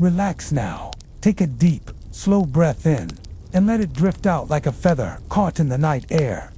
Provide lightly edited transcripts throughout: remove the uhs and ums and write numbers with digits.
Relax now. Take a deep, slow breath in, and let it drift out like a feather caught in the night air.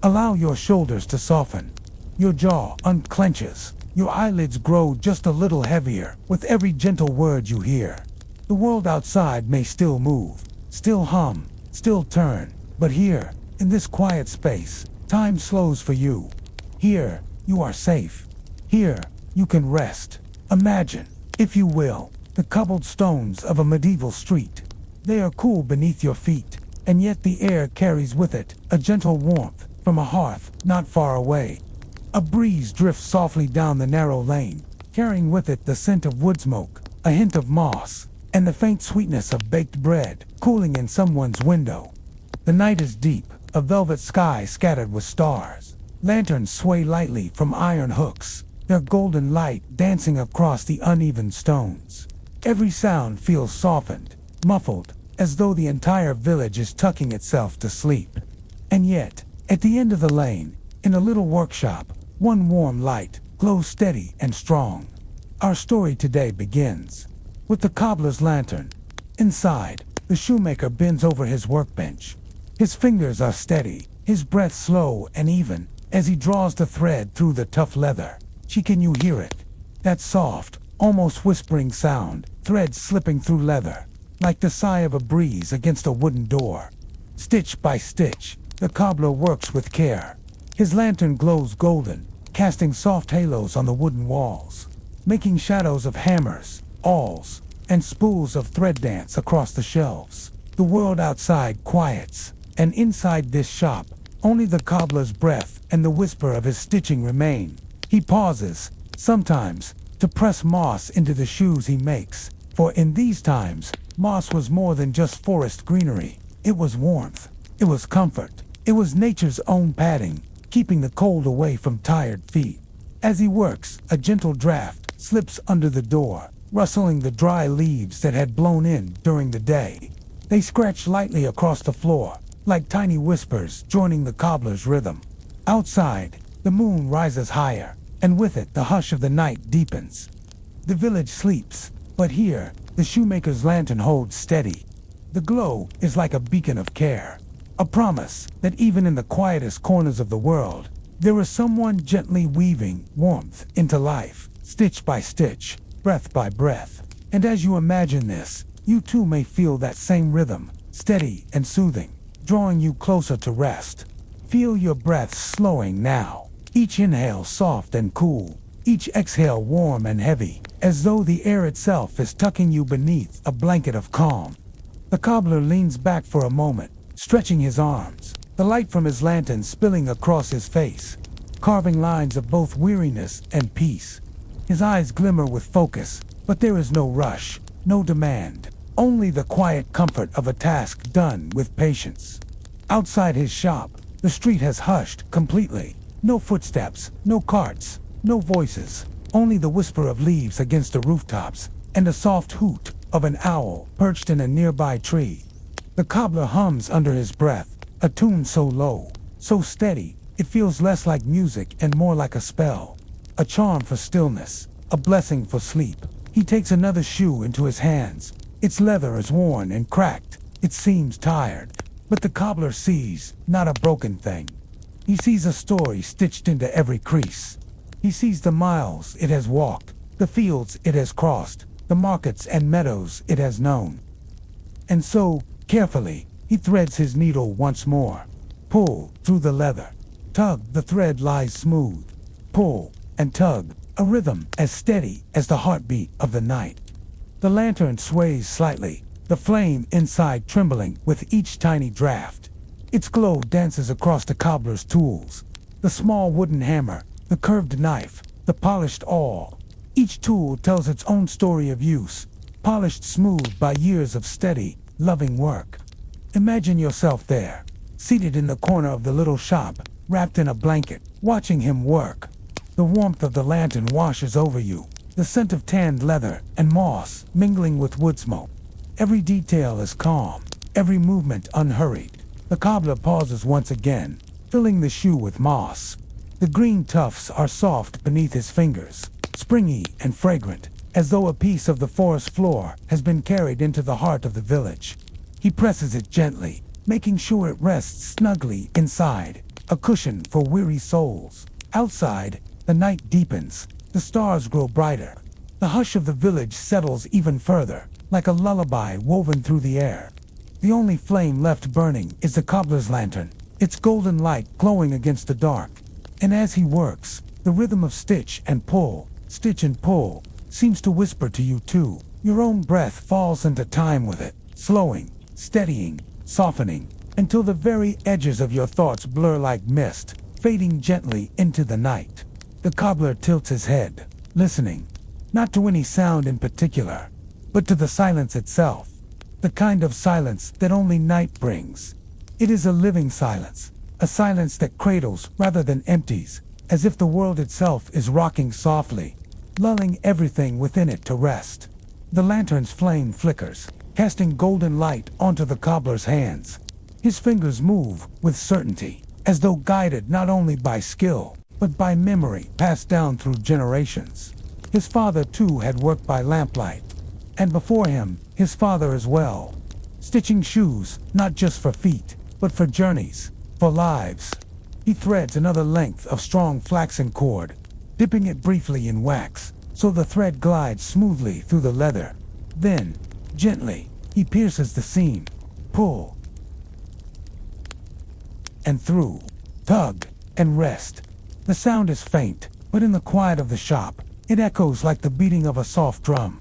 Allow your shoulders to soften. Your jaw unclenches. Your eyelids grow just a little heavier with every gentle word you hear. The world outside may still move, still hum, still turn, but here, in this quiet space, time slows for you. Here, you are safe. Here, you can rest. Imagine, if you will, the cobbled stones of a medieval street. They are cool beneath your feet, and yet the air carries with it a gentle warmth from a hearth not far away. A breeze drifts softly down the narrow lane, carrying with it the scent of wood smoke, a hint of moss, and the faint sweetness of baked bread cooling in someone's window. The night is deep, a velvet sky scattered with stars. Lanterns sway lightly from iron hooks, their golden light dancing across the uneven stones. Every sound feels softened, muffled, as though the entire village is tucking itself to sleep. And yet, at the end of the lane, in a little workshop, one warm light glows steady and strong. Our story today begins with the cobbler's lantern. Inside, the shoemaker bends over his workbench. His fingers are steady, his breath slow and even, as he draws the thread through the tough leather. Can you hear it? That soft, almost whispering sound, thread slipping through leather, like the sigh of a breeze against a wooden door. Stitch by stitch, the cobbler works with care. His lantern glows golden, casting soft halos on the wooden walls, making shadows of hammers, awls, and spools of thread dance across the shelves. The world outside quiets, and inside this shop, only the cobbler's breath and the whisper of his stitching remain. He pauses, sometimes, to press moss into the shoes he makes, for in these times, moss was more than just forest greenery. It was warmth, it was comfort, it was nature's own padding, keeping the cold away from tired feet. As he works, a gentle draft slips under the door, rustling the dry leaves that had blown in during the day. They scratch lightly across the floor, like tiny whispers joining the cobbler's rhythm. Outside, the moon rises higher, and with it the hush of the night deepens. The village sleeps, but here, the shoemaker's lantern holds steady. The glow is like a beacon of care, a promise that even in the quietest corners of the world, there is someone gently weaving warmth into life, stitch by stitch, breath by breath. And as you imagine this, you too may feel that same rhythm, steady and soothing, drawing you closer to rest. Feel your breath slowing now, each inhale soft and cool, each exhale warm and heavy, as though the air itself is tucking you beneath a blanket of calm. The cobbler leans back for a moment, stretching his arms, the light from his lantern spilling across his face, carving lines of both weariness and peace. His eyes glimmer with focus, but there is no rush, no demand, only the quiet comfort of a task done with patience. Outside his shop, the street has hushed completely. No footsteps, no carts, no voices, only the whisper of leaves against the rooftops, and the soft hoot of an owl perched in a nearby tree. The cobbler hums under his breath, a tune so low, so steady, it feels less like music and more like a spell, a charm for stillness, a blessing for sleep. He takes another shoe into his hands. Its leather is worn and cracked, it seems tired, but the cobbler sees not a broken thing. He sees a story stitched into every crease. He sees the miles it has walked, the fields it has crossed, the markets and meadows it has known. And so, carefully, he threads his needle once more. Pull through the leather. Tug, the thread lies smooth. Pull and tug, a rhythm as steady as the heartbeat of the night. The lantern sways slightly, the flame inside trembling with each tiny draft. Its glow dances across the cobbler's tools, the small wooden hammer, the curved knife, the polished awl. Each tool tells its own story of use, polished smooth by years of steady, loving work. Imagine yourself there, seated in the corner of the little shop, wrapped in a blanket, watching him work. The warmth of the lantern washes over you, the scent of tanned leather and moss mingling with wood smoke. Every detail is calm, every movement unhurried. The cobbler pauses once again, filling the shoe with moss. The green tufts are soft beneath his fingers, springy and fragrant, as though a piece of the forest floor has been carried into the heart of the village. He presses it gently, making sure it rests snugly inside, a cushion for weary souls. Outside, the night deepens, the stars grow brighter. The hush of the village settles even further, like a lullaby woven through the air. The only flame left burning is the cobbler's lantern, its golden light glowing against the dark. And as he works, the rhythm of stitch and pull, seems to whisper to you too. Your own breath falls into time with it, slowing, steadying, softening, until the very edges of your thoughts blur like mist, fading gently into the night. The cobbler tilts his head, listening, not to any sound in particular, but to the silence itself, the kind of silence that only night brings. It is a living silence, a silence that cradles rather than empties, as if the world itself is rocking softly, lulling everything within it to rest. The lantern's flame flickers, casting golden light onto the cobbler's hands. His fingers move with certainty, as though guided not only by skill, but by memory passed down through generations. His father too had worked by lamplight, and before him, his father as well, stitching shoes not just for feet, but for journeys, for lives. He threads another length of strong flaxen cord, dipping it briefly in wax, so the thread glides smoothly through the leather. Then, gently, he pierces the seam, pull, and through, tug, and rest. The sound is faint, but in the quiet of the shop, it echoes like the beating of a soft drum.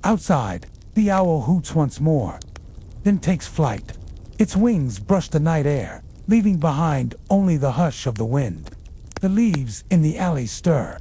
Outside, the owl hoots once more, then takes flight. Its wings brush the night air, leaving behind only the hush of the wind. The leaves in the alley stir.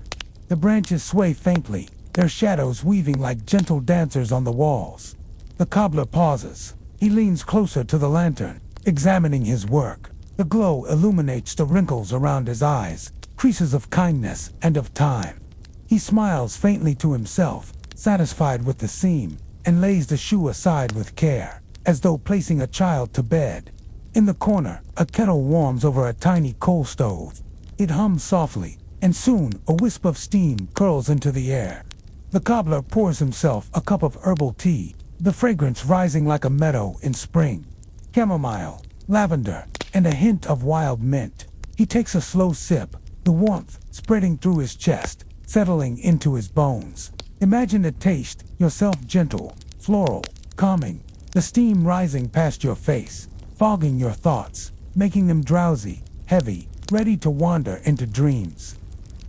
The branches sway faintly, their shadows weaving like gentle dancers on the walls. The cobbler pauses. He leans closer to the lantern, examining his work. The glow illuminates the wrinkles around his eyes, creases of kindness and of time. He smiles faintly to himself, satisfied with the seam, and lays the shoe aside with care, as though placing a child to bed. In the corner, a kettle warms over a tiny coal stove. It hums softly, and soon a wisp of steam curls into the air. The cobbler pours himself a cup of herbal tea, the fragrance rising like a meadow in spring. Chamomile, lavender, and a hint of wild mint. He takes a slow sip, the warmth spreading through his chest, settling into his bones. Imagine a taste, yourself gentle, floral, calming, the steam rising past your face, fogging your thoughts, making them drowsy, heavy, ready to wander into dreams.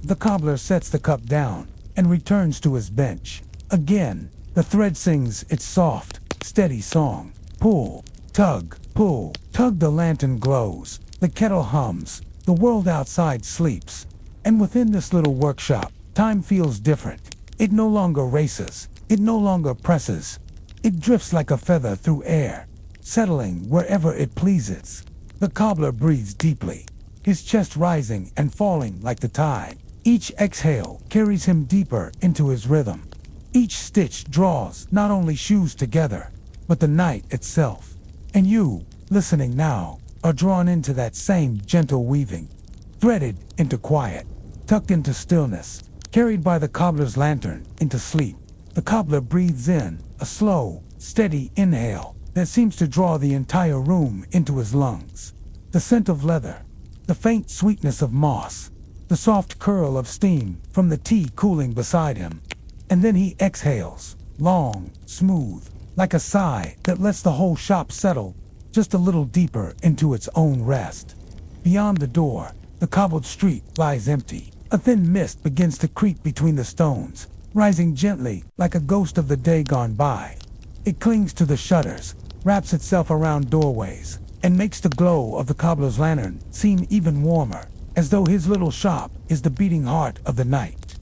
The cobbler sets the cup down and returns to his bench. Again, the thread sings its soft, steady song. Pull, tug, the lantern glows, the kettle hums, the world outside sleeps. And within this little workshop, time feels different. It no longer races, it no longer presses. It drifts like a feather through air, settling wherever it pleases. The cobbler breathes deeply, his chest rising and falling like the tide. Each exhale carries him deeper into his rhythm. Each stitch draws not only shoes together, but the night itself. And you, listening now, are drawn into that same gentle weaving, threaded into quiet, tucked into stillness, carried by the cobbler's lantern into sleep. The cobbler breathes in a slow, steady inhale that seems to draw the entire room into his lungs. The scent of leather, the faint sweetness of moss, the soft curl of steam from the tea cooling beside him. And then he exhales, long, smooth, like a sigh that lets the whole shop settle just a little deeper into its own rest. Beyond the door, the cobbled street lies empty. A thin mist begins to creep between the stones, rising gently like a ghost of the day gone by. It clings to the shutters, wraps itself around doorways, and makes the glow of the cobbler's lantern seem even warmer, as though his little shop is the beating heart of the night.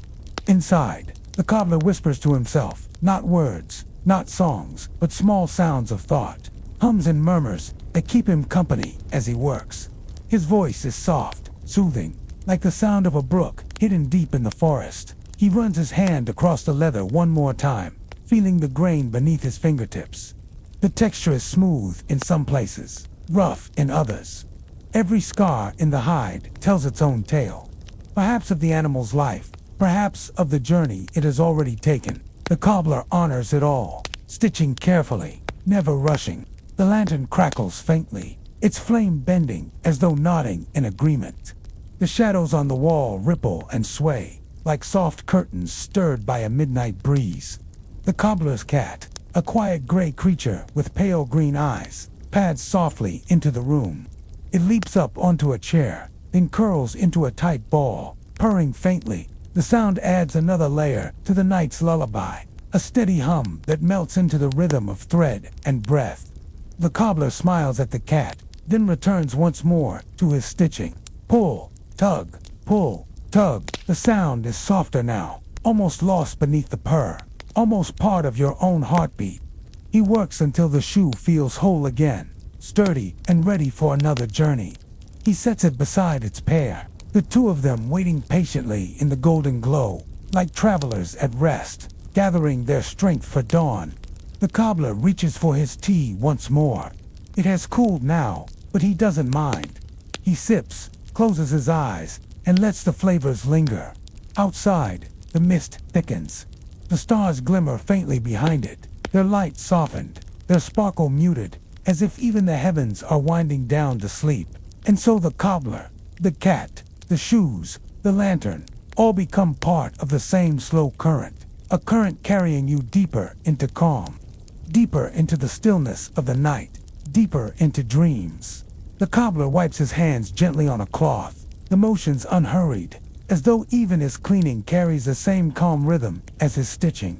Inside, the cobbler whispers to himself, not words, not songs, but small sounds of thought, hums and murmurs that keep him company as he works. His voice is soft, soothing, like the sound of a brook hidden deep in the forest. He runs his hand across the leather one more time, feeling the grain beneath his fingertips. The texture is smooth in some places, rough in others. Every scar in the hide tells its own tale, perhaps of the animal's life, perhaps of the journey it has already taken. The cobbler honors it all, stitching carefully, never rushing. The lantern crackles faintly, its flame bending as though nodding in agreement. The shadows on the wall ripple and sway, like soft curtains stirred by a midnight breeze. The cobbler's cat, a quiet gray creature with pale green eyes, pads softly into the room. It leaps up onto a chair, then curls into a tight ball, purring faintly. The sound adds another layer to the night's lullaby, a steady hum that melts into the rhythm of thread and breath. The cobbler smiles at the cat, then returns once more to his stitching. Pull, tug, pull, tug. The sound is softer now, almost lost beneath the purr, almost part of your own heartbeat. He works until the shoe feels whole again, sturdy and ready for another journey. He sets it beside its pair, the two of them waiting patiently in the golden glow, like travelers at rest, gathering their strength for dawn. The cobbler reaches for his tea once more. It has cooled now, but he doesn't mind. He sips, closes his eyes, and lets the flavors linger. Outside, the mist thickens. The stars glimmer faintly behind it, their light softened, their sparkle muted, as if even the heavens are winding down to sleep. And so the cobbler, the cat, the shoes, the lantern, all become part of the same slow current, a current carrying you deeper into calm, deeper into the stillness of the night, deeper into dreams. The cobbler wipes his hands gently on a cloth, the motions unhurried, as though even his cleaning carries the same calm rhythm as his stitching.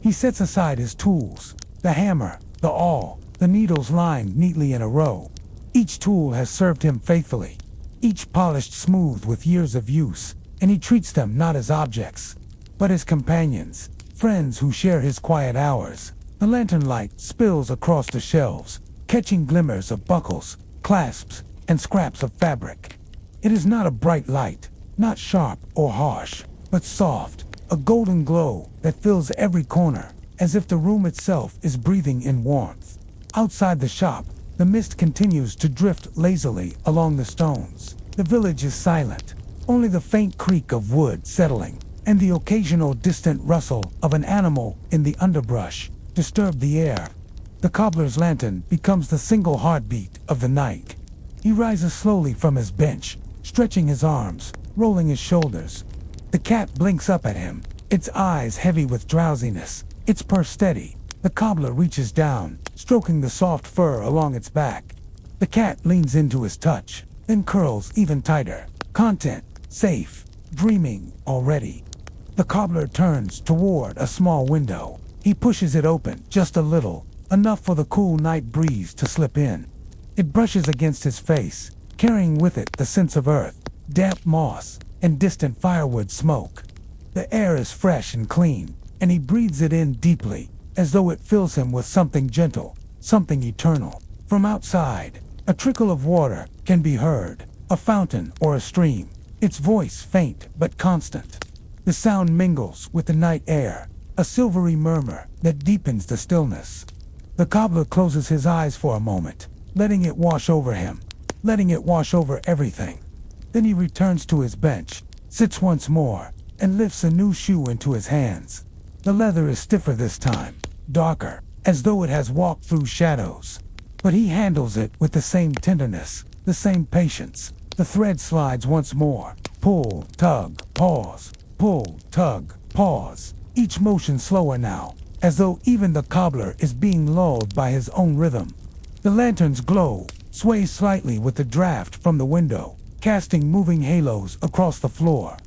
He sets aside his tools, the hammer, the awl, the needles lined neatly in a row. Each tool has served him faithfully, each polished smooth with years of use, and he treats them not as objects, but as companions, friends who share his quiet hours. The lantern light spills across the shelves, catching glimmers of buckles, clasps, and scraps of fabric. It is not a bright light, not sharp or harsh, but soft, a golden glow that fills every corner, as if the room itself is breathing in warmth. Outside the shop, the mist continues to drift lazily along the stones. The village is silent, only the faint creak of wood settling, and the occasional distant rustle of an animal in the underbrush disturb the air. The cobbler's lantern becomes the single heartbeat of the night. He rises slowly from his bench, stretching his arms, rolling his shoulders. The cat blinks up at him, its eyes heavy with drowsiness, its purr steady. The cobbler reaches down, stroking the soft fur along its back. The cat leans into his touch, then curls even tighter. Content, safe, dreaming already. The cobbler turns toward a small window. He pushes it open just a little, enough for the cool night breeze to slip in. It brushes against his face, carrying with it the sense of earth, damp moss, and distant firewood smoke. The air is fresh and clean, and he breathes it in deeply, as though it fills him with something gentle, something eternal. From outside, a trickle of water can be heard, a fountain or a stream, its voice faint but constant. The sound mingles with the night air, a silvery murmur that deepens the stillness. The cobbler closes his eyes for a moment, letting it wash over him, letting it wash over everything. Then he returns to his bench, sits once more, and lifts a new shoe into his hands. The leather is stiffer this time, darker, as though it has walked through shadows. But he handles it with the same tenderness, the same patience. The thread slides once more. Pull, tug, pause. Pull, tug, pause. Each motion slower now, as though even the cobbler is being lulled by his own rhythm. The lantern's glow sways slightly with the draft from the window, casting moving halos across the floor.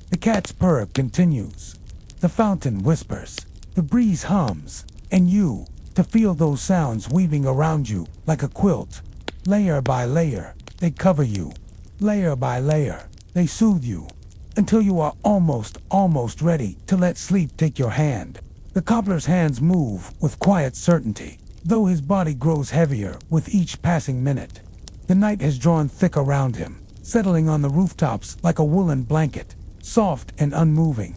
The cat's purr continues. The fountain whispers. The breeze hums. And you, to feel those sounds weaving around you like a quilt. Layer by layer, they cover you. Layer by layer, they soothe you, until you are almost ready to let sleep take your hand. The cobbler's hands move with quiet certainty, though his body grows heavier with each passing minute. The night has drawn thick around him, settling on the rooftops like a woolen blanket, soft and unmoving.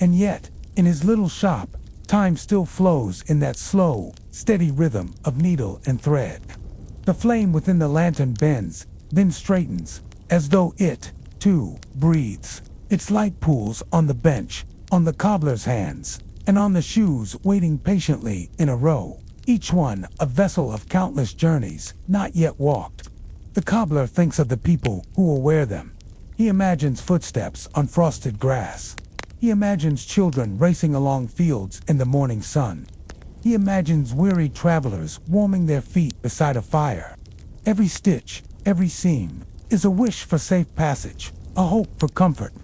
And yet, in his little shop, time still flows in that slow, steady rhythm of needle and thread. The flame within the lantern bends, then straightens, as though it, too, breathes. Its light pools on the bench, on the cobbler's hands, and on the shoes waiting patiently in a row, each one a vessel of countless journeys not yet walked. The cobbler thinks of the people who will wear them. He imagines footsteps on frosted grass. He imagines children racing along fields in the morning sun. He imagines weary travelers warming their feet beside a fire. Every stitch, every seam, is a wish for safe passage, a hope for comfort,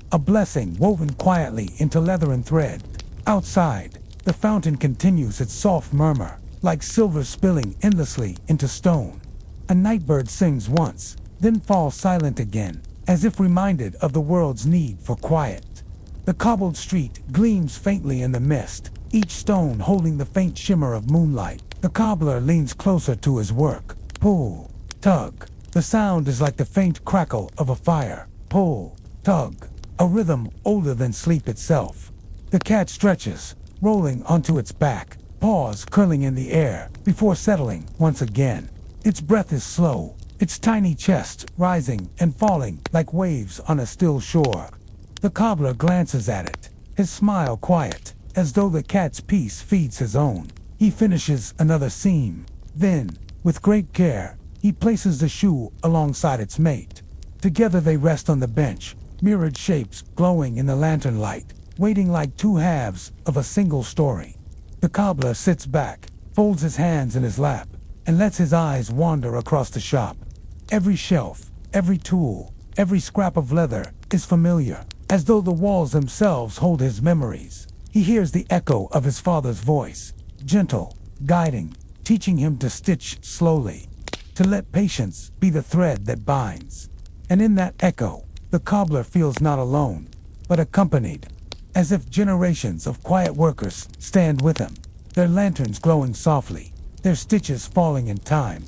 a blessing woven quietly into leather and thread. Outside, the fountain continues its soft murmur, like silver spilling endlessly into stone. A nightbird sings once, then falls silent again, as if reminded of the world's need for quiet. The cobbled street gleams faintly in the mist, each stone holding the faint shimmer of moonlight. The cobbler leans closer to his work. Pull, tug. The sound is like the faint crackle of a fire. Pull, tug. A rhythm older than sleep itself. The cat stretches, rolling onto its back, paws curling in the air before settling once again. Its breath is slow, its tiny chest rising and falling like waves on a still shore. The cobbler glances at it, his smile quiet, as though the cat's peace feeds his own. He finishes another seam. Then, with great care, he places the shoe alongside its mate. Together they rest on the bench, mirrored shapes glowing in the lantern light, waiting like two halves of a single story. The cobbler sits back, folds his hands in his lap, and lets his eyes wander across the shop. Every shelf, every tool, every scrap of leather is familiar, as though the walls themselves hold his memories. He hears the echo of his father's voice, gentle, guiding, teaching him to stitch slowly, to let patience be the thread that binds. And in that echo, the cobbler feels not alone, but accompanied, as if generations of quiet workers stand with him, their lanterns glowing softly, their stitches falling in time.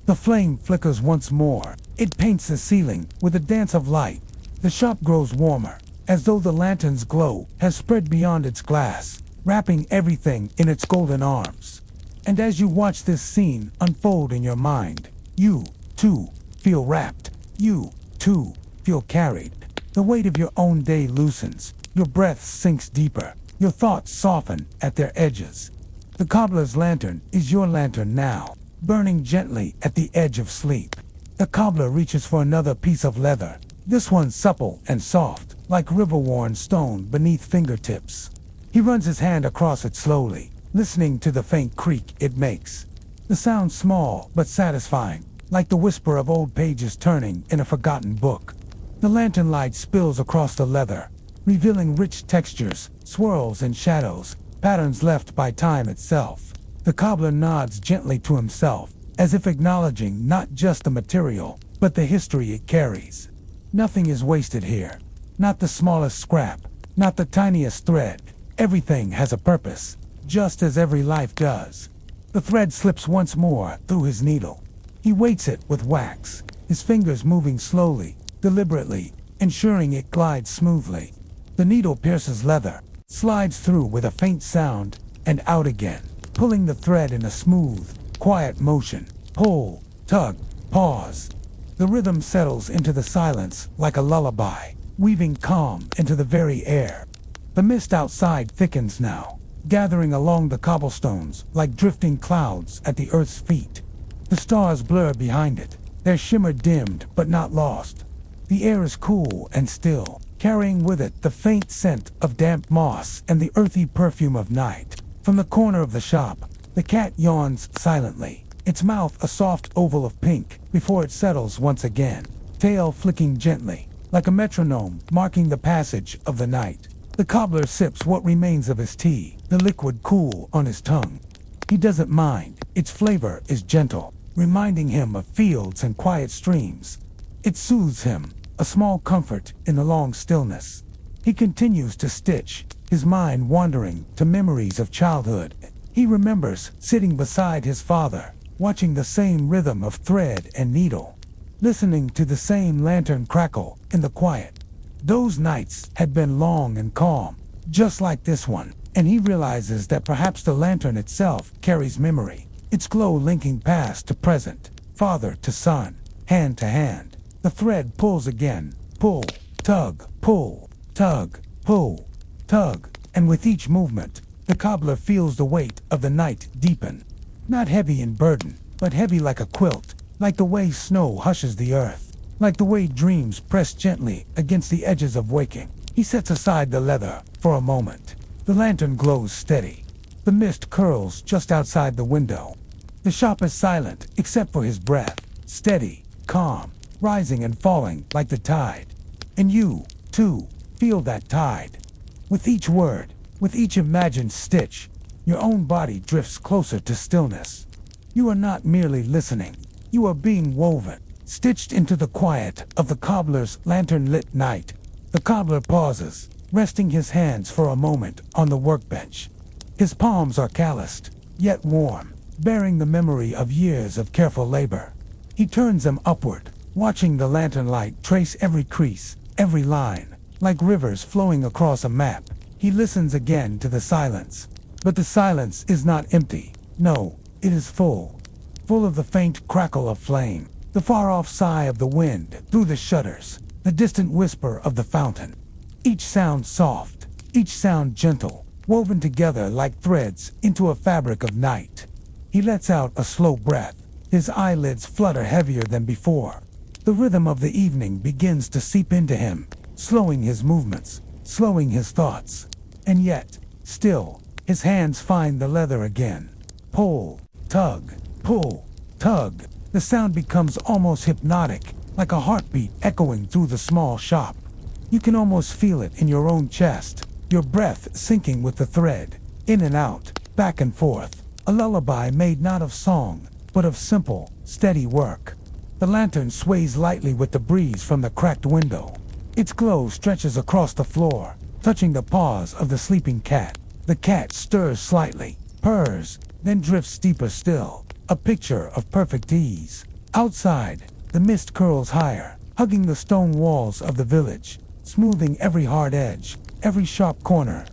The flame flickers once more. It paints the ceiling with a dance of light. The shop grows warmer, as though the lantern's glow has spread beyond its glass, wrapping everything in its golden arms. And as you watch this scene unfold in your mind, you, too, feel wrapped. You, too, feel carried. The weight of your own day loosens. Your breath sinks deeper. Your thoughts soften at their edges. The cobbler's lantern is your lantern now, burning gently at the edge of sleep. The cobbler reaches for another piece of leather, this one supple and soft, like river-worn stone beneath fingertips. He runs his hand across it slowly, listening to the faint creak it makes. The sound small but satisfying, like the whisper of old pages turning in a forgotten book. The lantern light spills across the leather, revealing rich textures, swirls and shadows, patterns left by time itself. The cobbler nods gently to himself, as if acknowledging not just the material, but the history it carries. Nothing is wasted here. Not the smallest scrap, not the tiniest thread. Everything has a purpose, just as every life does. The thread slips once more through his needle. He weights it with wax, his fingers moving slowly, deliberately, ensuring it glides smoothly. The needle pierces leather, slides through with a faint sound, and out again, pulling the thread in a smooth, quiet motion. Pull, tug, pause. The rhythm settles into the silence like a lullaby, weaving calm into the very air. The mist outside thickens now, gathering along the cobblestones like drifting clouds at the earth's feet. The stars blur behind it, their shimmer dimmed but not lost. The air is cool and still, carrying with it the faint scent of damp moss and the earthy perfume of night. From the corner of the shop, the cat yawns silently, its mouth a soft oval of pink before it settles once again, tail flicking gently, like a metronome marking the passage of the night. The cobbler sips what remains of his tea, the liquid cool on his tongue. He doesn't mind, its flavor is gentle, reminding him of fields and quiet streams. It soothes him, a small comfort in the long stillness. He continues to stitch, his mind wandering to memories of childhood. He remembers sitting beside his father, watching the same rhythm of thread and needle, listening to the same lantern crackle in the quiet. Those nights had been long and calm, just like this one, and he realizes that perhaps the lantern itself carries memory, its glow linking past to present, father to son, hand to hand. The thread pulls again, pull, tug, pull, tug, pull, tug, and with each movement, The cobbler feels the weight of the night deepen. Not heavy in burden, but heavy like a quilt, like the way snow hushes the earth, like the way dreams press gently against the edges of waking. He sets aside the leather for a moment. The lantern glows steady. The mist curls just outside the window. The shop is silent except for his breath, steady, calm, rising and falling like the tide. And you, too, feel that tide. With each word, with each imagined stitch, your own body drifts closer to stillness. You are not merely listening. You are being woven, stitched into the quiet of the cobbler's lantern-lit night. The cobbler pauses, resting his hands for a moment on the workbench. His palms are calloused, yet warm, bearing the memory of years of careful labor. He turns them upward, watching the lantern light trace every crease, every line, like rivers flowing across a map. He listens again to the silence. But the silence is not empty. No, it is full. Full of the faint crackle of flame, the far-off sigh of the wind through the shutters, the distant whisper of the fountain. Each sound soft, each sound gentle, woven together like threads into a fabric of night. He lets out a slow breath. His eyelids flutter heavier than before. The rhythm of the evening begins to seep into him, slowing his movements, slowing his thoughts. And yet, still, his hands find the leather again. Pull, tug, pull, tug. The sound becomes almost hypnotic, like a heartbeat echoing through the small shop. You can almost feel it in your own chest, your breath sinking with the thread, in and out, back and forth. A lullaby made not of song, but of simple, steady work. The lantern sways lightly with the breeze from the cracked window. Its glow stretches across the floor, touching the paws of the sleeping cat. The cat stirs slightly, purrs, then drifts deeper still, a picture of perfect ease. Outside, the mist curls higher, hugging the stone walls of the village, smoothing every hard edge, every sharp corner.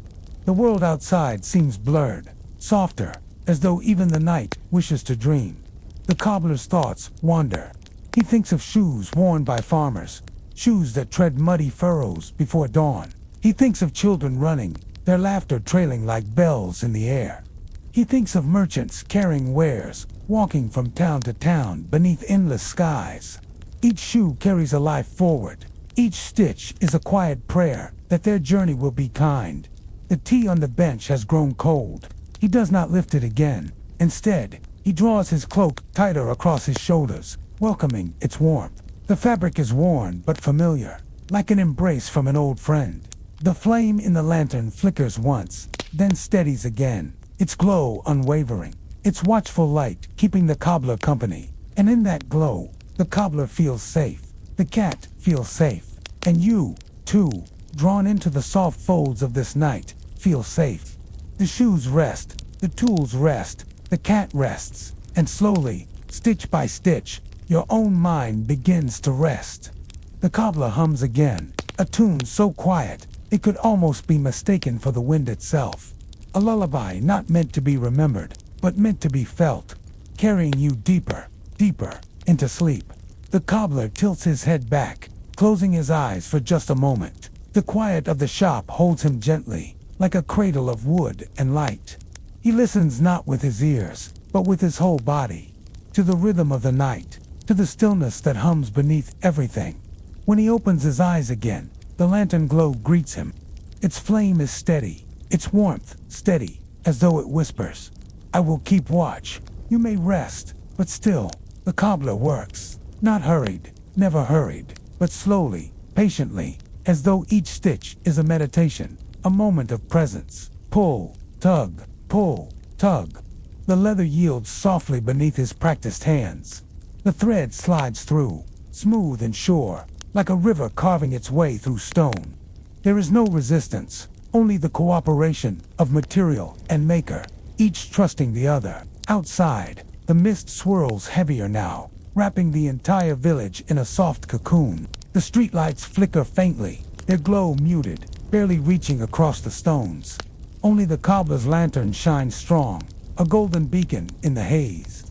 The world outside seems blurred, softer, as though even the night wishes to dream. The cobbler's thoughts wander. He thinks of shoes worn by farmers, shoes that tread muddy furrows before dawn. He thinks of children running, their laughter trailing like bells in the air. He thinks of merchants carrying wares, walking from town to town beneath endless skies. Each shoe carries a life forward. Each stitch is a quiet prayer that their journey will be kind. The tea on the bench has grown cold. He does not lift it again. Instead, he draws his cloak tighter across his shoulders, welcoming its warmth. The fabric is worn but familiar, like an embrace from an old friend. The flame in the lantern flickers once, then steadies again, its glow unwavering, its watchful light keeping the cobbler company. And in that glow, the cobbler feels safe, the cat feels safe, and you, too, drawn into the soft folds of this night, feel safe. The shoes rest, the tools rest, the cat rests, and slowly, stitch by stitch, your own mind begins to rest. The cobbler hums again, a tune so quiet, it could almost be mistaken for the wind itself. A lullaby not meant to be remembered, but meant to be felt, carrying you deeper, deeper, into sleep. The cobbler tilts his head back, closing his eyes for just a moment. The quiet of the shop holds him gently, like a cradle of wood and light. He listens not with his ears, but with his whole body, to the rhythm of the night, to the stillness that hums beneath everything. When he opens his eyes again, the lantern glow greets him. Its flame is steady, its warmth steady, as though it whispers, "I will keep watch. You may rest." But still, the cobbler works, not hurried, never hurried, but slowly, patiently, as though each stitch is a meditation, a moment of presence. Pull, tug, pull, tug. The leather yields softly beneath his practiced hands. The thread slides through, smooth and sure, like a river carving its way through stone. There is no resistance, only the cooperation of material and maker, each trusting the other. Outside, the mist swirls heavier now, wrapping the entire village in a soft cocoon. The streetlights flicker faintly, their glow muted, barely reaching across the stones. Only the cobbler's lantern shines strong, a golden beacon in the haze.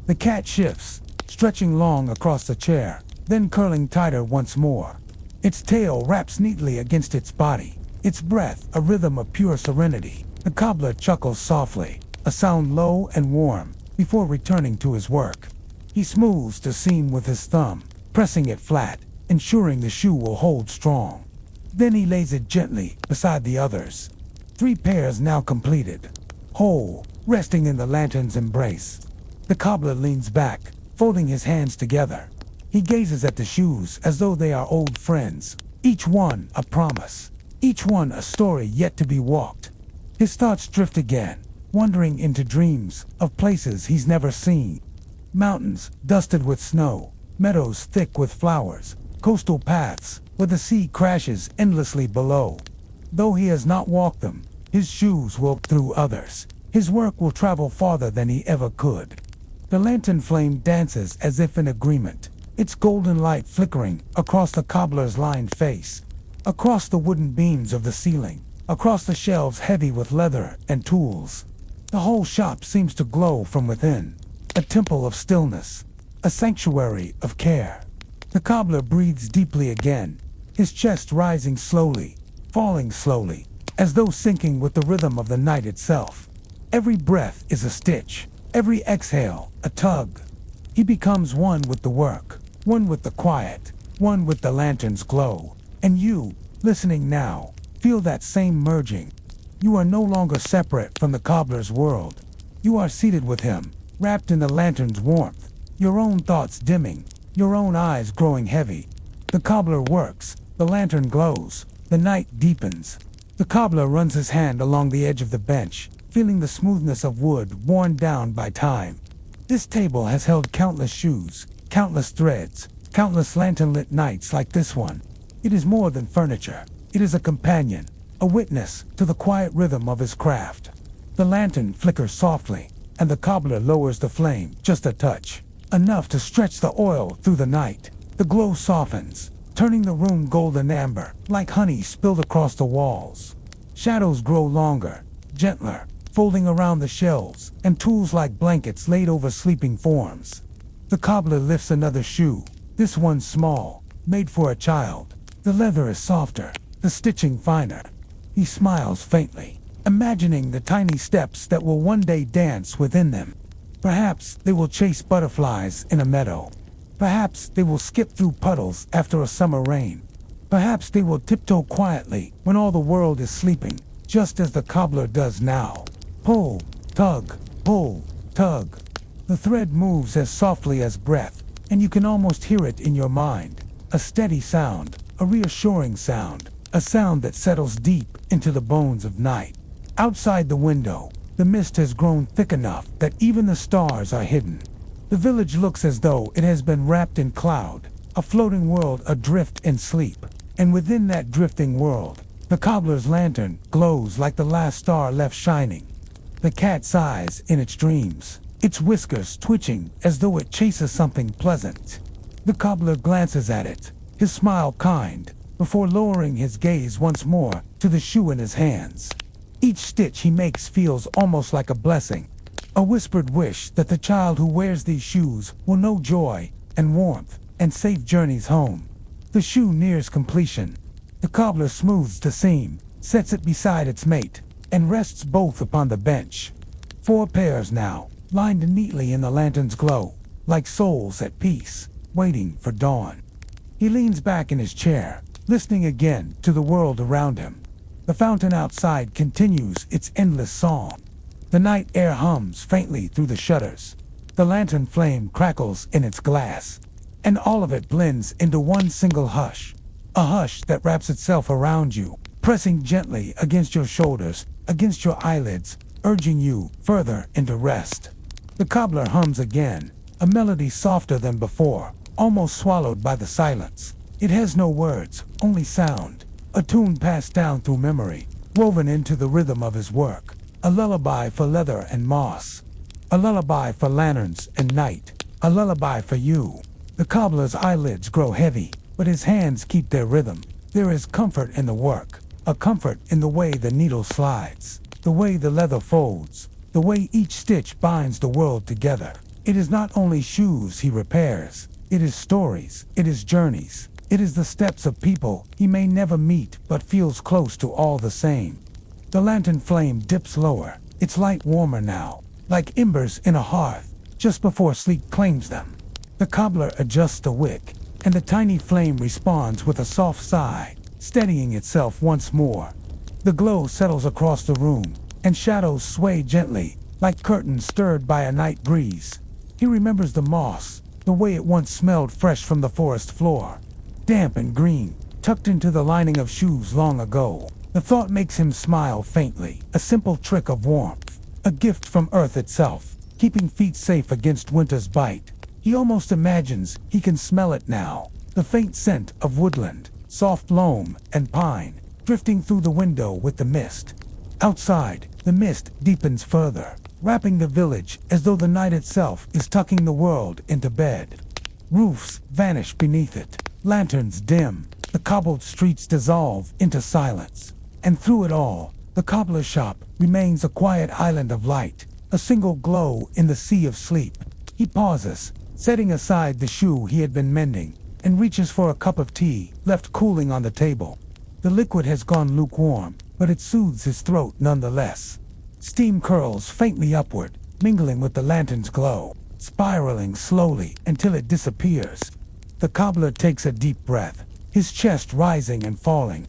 The cat shifts, stretching long across the chair, then curling tighter once more. Its tail wraps neatly against its body, its breath a rhythm of pure serenity. The cobbler chuckles softly, a sound low and warm, before returning to his work. He smooths the seam with his thumb, pressing it flat, ensuring the shoe will hold strong. Then he lays it gently beside the others. 3 pairs now completed, whole, resting in the lantern's embrace. The cobbler leans back, folding his hands together. He gazes at the shoes as though they are old friends, each one a promise, each one a story yet to be walked. His thoughts drift again, wandering into dreams of places he's never seen. Mountains dusted with snow, meadows thick with flowers, coastal paths where the sea crashes endlessly below. Though he has not walked them, his shoes will through others. His work will travel farther than he ever could. The lantern flame dances as if in agreement, its golden light flickering across the cobbler's lined face, across the wooden beams of the ceiling, across the shelves heavy with leather and tools. The whole shop seems to glow from within, a temple of stillness, a sanctuary of care. The cobbler breathes deeply again, his chest rising slowly, falling slowly, as though syncing with the rhythm of the night itself. Every breath is a stitch, every exhale a tug. He becomes one with the work, one with the quiet, one with the lantern's glow. And you, listening now, feel that same merging. You are no longer separate from the cobbler's world. You are seated with him, wrapped in the lantern's warmth, your own thoughts dimming, your own eyes growing heavy. The cobbler works, the lantern glows, the night deepens. The cobbler runs his hand along the edge of the bench, feeling the smoothness of wood worn down by time. This table has held countless shoes, countless threads, countless lantern-lit nights like this one. It is more than furniture. It is a companion, a witness to the quiet rhythm of his craft. The lantern flickers softly, and the cobbler lowers the flame just a touch, enough to stretch the oil through the night. The glow softens, turning the room golden amber, like honey spilled across the walls. Shadows grow longer, gentler, folding around the shelves, and tools like blankets laid over sleeping forms. The cobbler lifts another shoe, this one small, made for a child. The leather is softer, the stitching finer. He smiles faintly, imagining the tiny steps that will one day dance within them. Perhaps they will chase butterflies in a meadow. Perhaps they will skip through puddles after a summer rain. Perhaps they will tiptoe quietly when all the world is sleeping, just as the cobbler does now. Pull, tug, pull, tug. The thread moves as softly as breath, and you can almost hear it in your mind. A steady sound, a reassuring sound, a sound that settles deep into the bones of night. Outside the window, the mist has grown thick enough that even the stars are hidden. The village looks as though it has been wrapped in cloud, a floating world adrift in sleep. And within that drifting world, the cobbler's lantern glows like the last star left shining. The cat sighs in its dreams, its whiskers twitching as though it chases something pleasant. The cobbler glances at it, his smile kind, before lowering his gaze once more to the shoe in his hands. Each stitch he makes feels almost like a blessing, a whispered wish that the child who wears these shoes will know joy and warmth and safe journeys home. The shoe nears completion. The cobbler smooths the seam, sets it beside its mate, and rests both upon the bench. 4 pairs now, lined neatly in the lantern's glow, like souls at peace, waiting for dawn. He leans back in his chair, listening again to the world around him. The fountain outside continues its endless song. The night air hums faintly through the shutters. The lantern flame crackles in its glass, and all of it blends into one single hush. A hush that wraps itself around you, pressing gently against your shoulders, against your eyelids, urging you further into rest. The cobbler hums again, a melody softer than before, almost swallowed by the silence. It has no words, only sound, a tune passed down through memory, woven into the rhythm of his work. A lullaby for leather and moss, a lullaby for lanterns and night, a lullaby for you. The cobbler's eyelids grow heavy, but his hands keep their rhythm. There is comfort in the work, a comfort in the way the needle slides, the way the leather folds, the way each stitch binds the world together. It is not only shoes he repairs, it is stories, it is journeys, it is the steps of people he may never meet but feels close to all the same. The lantern flame dips lower, its light warmer now, like embers in a hearth, just before sleep claims them. The cobbler adjusts the wick, and the tiny flame responds with a soft sigh, steadying itself once more. The glow settles across the room, and shadows sway gently, like curtains stirred by a night breeze. He remembers the moss, the way it once smelled fresh from the forest floor, damp and green, tucked into the lining of shoes long ago. The thought makes him smile faintly, a simple trick of warmth, a gift from earth itself, keeping feet safe against winter's bite. He almost imagines he can smell it now, the faint scent of woodland, soft loam, and pine, drifting through the window with the mist. Outside, the mist deepens further, wrapping the village as though the night itself is tucking the world into bed. Roofs vanish beneath it, lanterns dim, the cobbled streets dissolve into silence. And through it all, the cobbler's shop remains a quiet island of light, a single glow in the sea of sleep. He pauses, setting aside the shoe he had been mending, and reaches for a cup of tea left cooling on the table. The liquid has gone lukewarm, but it soothes his throat nonetheless. Steam curls faintly upward, mingling with the lantern's glow, spiraling slowly until it disappears. The cobbler takes a deep breath, his chest rising and falling,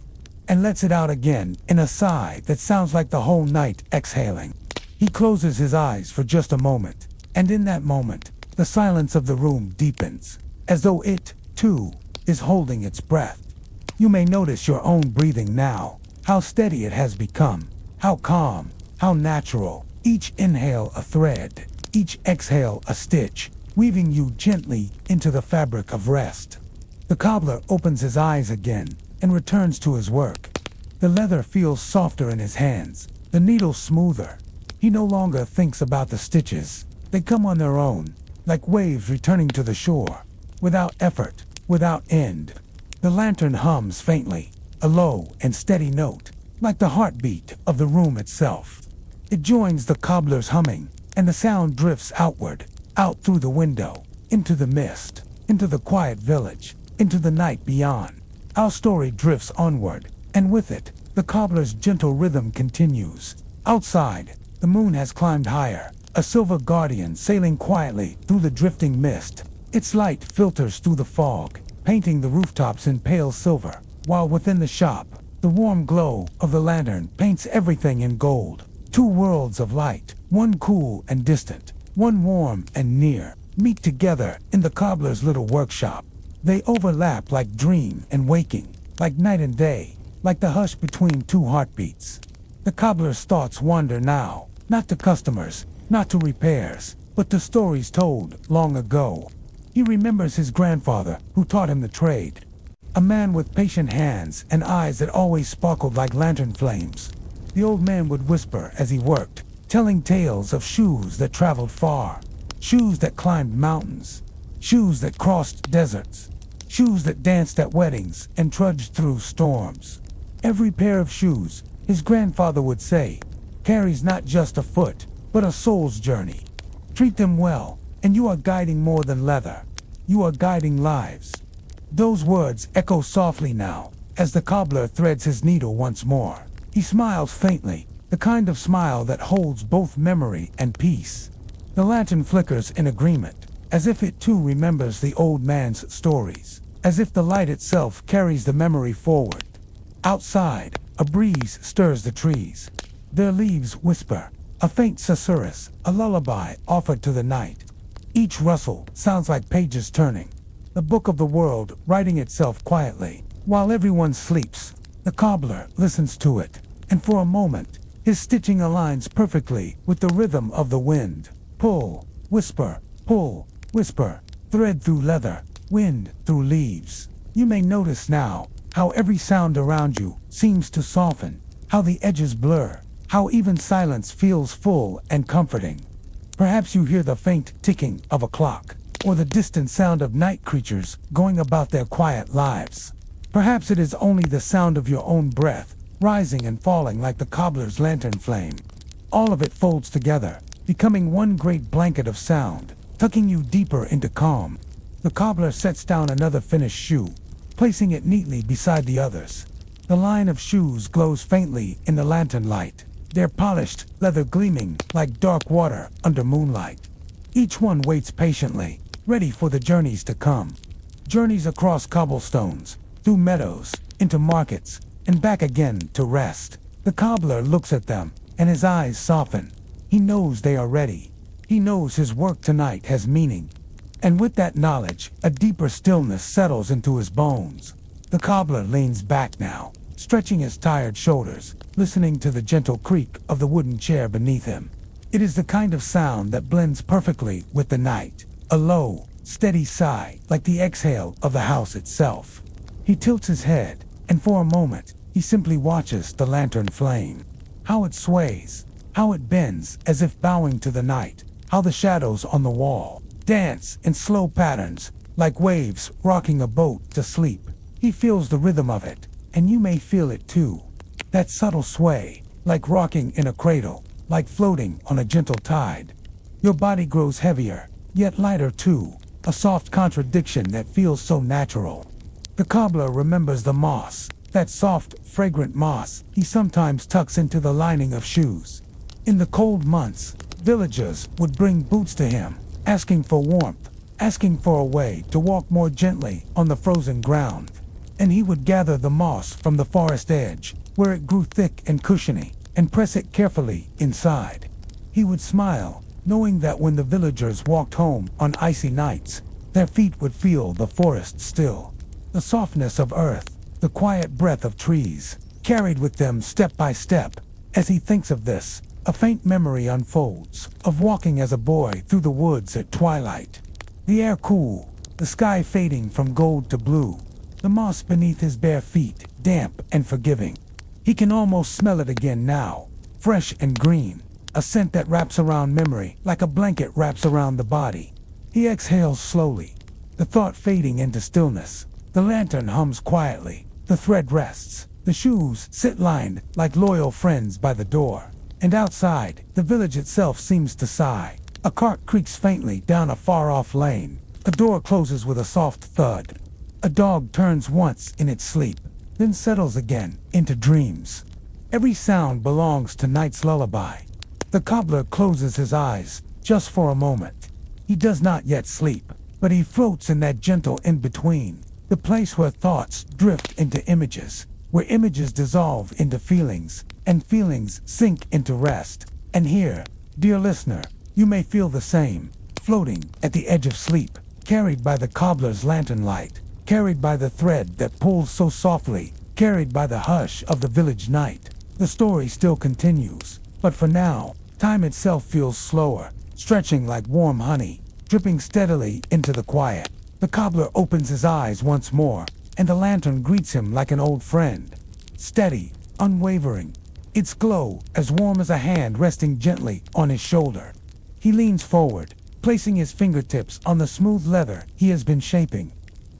and lets it out again in a sigh that sounds like the whole night exhaling. He closes his eyes for just a moment, and in that moment, the silence of the room deepens, as though it, too, is holding its breath. You may notice your own breathing now, how steady it has become, how calm, how natural, each inhale a thread, each exhale a stitch, weaving you gently into the fabric of rest. The cobbler opens his eyes again and returns to his work. The leather feels softer in his hands, the needle smoother. He no longer thinks about the stitches. They come on their own, like waves returning to the shore, without effort, without end. The lantern hums faintly, a low and steady note, like the heartbeat of the room itself. It joins the cobbler's humming, and the sound drifts outward, out through the window, into the mist, into the quiet village, into the night beyond. Our story drifts onward, and with it, the cobbler's gentle rhythm continues. Outside, the moon has climbed higher, a silver guardian sailing quietly through the drifting mist. Its light filters through the fog, painting the rooftops in pale silver, while within the shop, the warm glow of the lantern paints everything in gold. Two worlds of light, one cool and distant, one warm and near, meet together in the cobbler's little workshop. They overlap like dream and waking, like night and day, like the hush between two heartbeats. The cobbler's thoughts wander now, not to customers, not to repairs, but to stories told long ago. He remembers his grandfather, who taught him the trade. A man with patient hands and eyes that always sparkled like lantern flames. The old man would whisper as he worked, telling tales of shoes that traveled far, shoes that climbed mountains, shoes that crossed deserts, shoes that danced at weddings and trudged through storms. Every pair of shoes, his grandfather would say, carries not just a foot, but a soul's journey. Treat them well, and you are guiding more than leather. You are guiding lives. Those words echo softly now, as the cobbler threads his needle once more. He smiles faintly, the kind of smile that holds both memory and peace. The lantern flickers in agreement, as if it too remembers the old man's stories, as if the light itself carries the memory forward. Outside, a breeze stirs the trees. Their leaves whisper, a faint susurrus, a lullaby offered to the night. Each rustle sounds like pages turning, the book of the world writing itself quietly. While everyone sleeps, the cobbler listens to it, and for a moment, his stitching aligns perfectly with the rhythm of the wind. Pull, whisper, thread through leather, wind through leaves. You may notice now how every sound around you seems to soften, how the edges blur, how even silence feels full and comforting. Perhaps you hear the faint ticking of a clock, or the distant sound of night creatures going about their quiet lives. Perhaps it is only the sound of your own breath, rising and falling like the cobbler's lantern flame. All of it folds together, becoming one great blanket of sound, tucking you deeper into calm. The cobbler sets down another finished shoe, placing it neatly beside the others. The line of shoes glows faintly in the lantern light, their polished leather gleaming like dark water under moonlight. Each one waits patiently, ready for the journeys to come. Journeys across cobblestones, through meadows, into markets, and back again to rest. The cobbler looks at them, and his eyes soften. He knows they are ready. He knows his work tonight has meaning. And with that knowledge, a deeper stillness settles into his bones. The cobbler leans back now, stretching his tired shoulders, listening to the gentle creak of the wooden chair beneath him. It is the kind of sound that blends perfectly with the night, a low, steady sigh, like the exhale of the house itself. He tilts his head, and for a moment, he simply watches the lantern flame. How it sways, how it bends as if bowing to the night, how the shadows on the wall dance in slow patterns, like waves rocking a boat to sleep. He feels the rhythm of it, and you may feel it too. That subtle sway, like rocking in a cradle, like floating on a gentle tide. Your body grows heavier, yet lighter too, a soft contradiction that feels so natural. The cobbler remembers the moss, that soft, fragrant moss he sometimes tucks into the lining of shoes. In the cold months, villagers would bring boots to him, asking for warmth, asking for a way to walk more gently on the frozen ground. And he would gather the moss from the forest edge, where it grew thick and cushiony, and press it carefully inside. He would smile, knowing that when the villagers walked home on icy nights, their feet would feel the forest still. The softness of earth, the quiet breath of trees, carried with them step by step. As he thinks of this, a faint memory unfolds, of walking as a boy through the woods at twilight. The air cool, the sky fading from gold to blue, the moss beneath his bare feet, damp and forgiving. He can almost smell it again now, fresh and green, a scent that wraps around memory like a blanket wraps around the body. He exhales slowly, the thought fading into stillness. The lantern hums quietly, the thread rests, the shoes sit lined like loyal friends by the door. And outside, the village itself seems to sigh. A cart creaks faintly down a far-off lane. A door closes with a soft thud. A dog turns once in its sleep, then settles again into dreams. Every sound belongs to night's lullaby. The cobbler closes his eyes, just for a moment. He does not yet sleep, but he floats in that gentle in-between, the place where thoughts drift into images, where images dissolve into feelings, and feelings sink into rest. And here, dear listener, you may feel the same, floating at the edge of sleep, carried by the cobbler's lantern light, carried by the thread that pulls so softly, carried by the hush of the village night. The story still continues, but for now, time itself feels slower, stretching like warm honey, dripping steadily into the quiet. The cobbler opens his eyes once more, and the lantern greets him like an old friend. Steady, unwavering, its glow as warm as a hand resting gently on his shoulder. He leans forward, placing his fingertips on the smooth leather he has been shaping.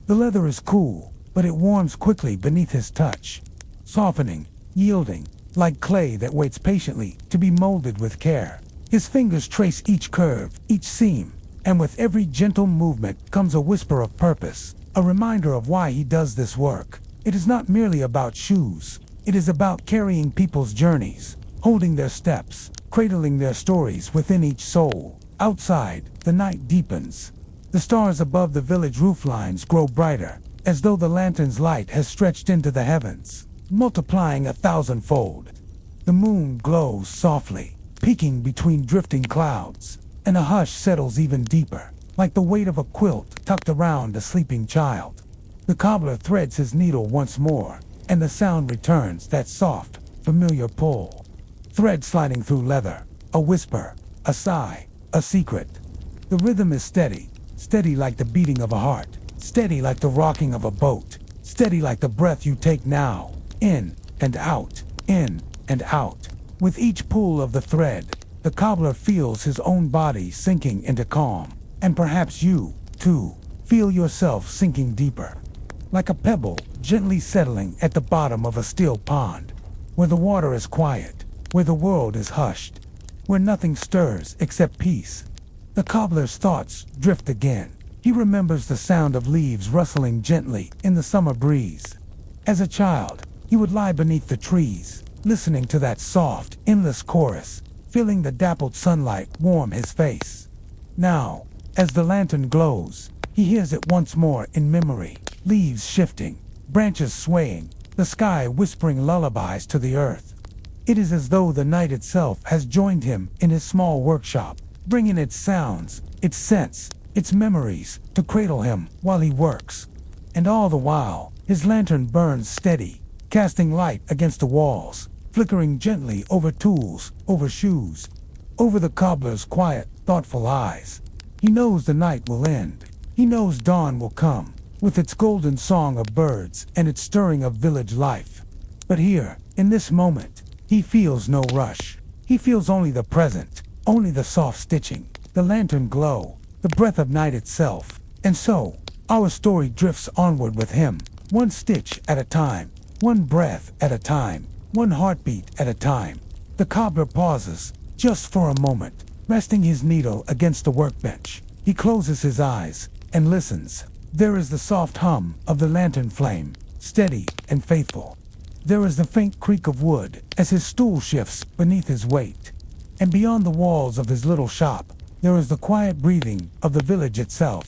The leather is cool, but it warms quickly beneath his touch, softening, yielding, like clay that waits patiently to be molded with care. His fingers trace each curve, each seam, and with every gentle movement comes a whisper of purpose, a reminder of why he does this work. It is not merely about shoes. It is about carrying people's journeys, holding their steps, cradling their stories within each soul. Outside, the night deepens. The stars above the village rooflines grow brighter, as though the lantern's light has stretched into the heavens, multiplying 1,000-fold. The moon glows softly, peeking between drifting clouds, and a hush settles even deeper, like the weight of a quilt tucked around a sleeping child. The cobbler threads his needle once more, and the sound returns, that soft, familiar pull. Thread sliding through leather, a whisper, a sigh, a secret. The rhythm is steady, steady like the beating of a heart, steady like the rocking of a boat, steady like the breath you take now, in and out, in and out. With each pull of the thread, the cobbler feels his own body sinking into calm, and perhaps you, too, feel yourself sinking deeper. Like a pebble gently settling at the bottom of a still pond, where the water is quiet, where the world is hushed, where nothing stirs except peace. The cobbler's thoughts drift again. He remembers the sound of leaves rustling gently in the summer breeze. As a child, He would lie beneath the trees, listening to that soft, endless chorus, feeling the dappled sunlight warm his face. Now, as the lantern glows, he hears it once more in memory, leaves shifting, branches swaying, the sky whispering lullabies to the earth. It is as though the night itself has joined him in his small workshop, bringing its sounds, its scents, its memories to cradle him while he works. And all the while, his lantern burns steady, casting light against the walls, flickering gently over tools, over shoes, over the cobbler's quiet, thoughtful eyes. He knows the night will end. He knows dawn will come, with its golden song of birds and its stirring of village life. But here, in this moment, he feels no rush. He feels only the present, only the soft stitching, the lantern glow, the breath of night itself. And so, our story drifts onward with him, one stitch at a time, one breath at a time, one heartbeat at a time. The cobbler pauses, just for a moment, resting his needle against the workbench. He closes his eyes and listens. There is the soft hum of the lantern flame, steady and faithful. There is the faint creak of wood as his stool shifts beneath his weight. And beyond the walls of his little shop, there is the quiet breathing of the village itself.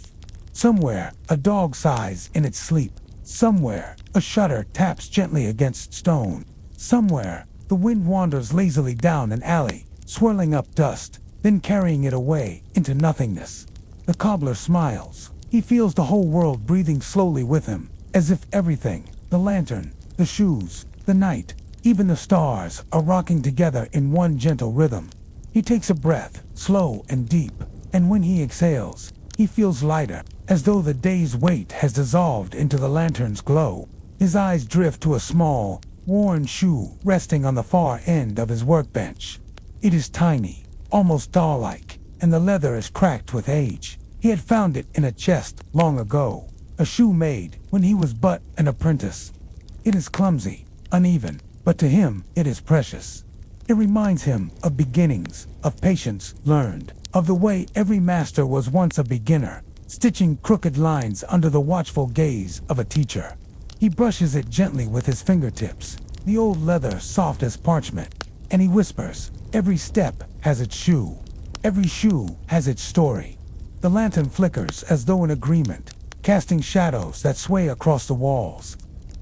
Somewhere, a dog sighs in its sleep. Somewhere, a shutter taps gently against stone. Somewhere, the wind wanders lazily down an alley, swirling up dust, then carrying it away into nothingness. The cobbler smiles. He feels the whole world breathing slowly with him, as if everything, the lantern, the shoes, the night, even the stars, are rocking together in one gentle rhythm. He takes a breath, slow and deep, and when he exhales, he feels lighter, as though the day's weight has dissolved into the lantern's glow. His eyes drift to a small, worn shoe resting on the far end of his workbench. It is tiny, almost doll-like, and the leather is cracked with age. He had found it in a chest long ago, a shoe made when he was but an apprentice. It is clumsy, uneven, but to him it is precious. It reminds him of beginnings, of patience learned, of the way every master was once a beginner, stitching crooked lines under the watchful gaze of a teacher. He brushes it gently with his fingertips, the old leather soft as parchment, and he whispers, "Every step has its shoe. Every shoe has its story." The lantern flickers as though in agreement, casting shadows that sway across the walls.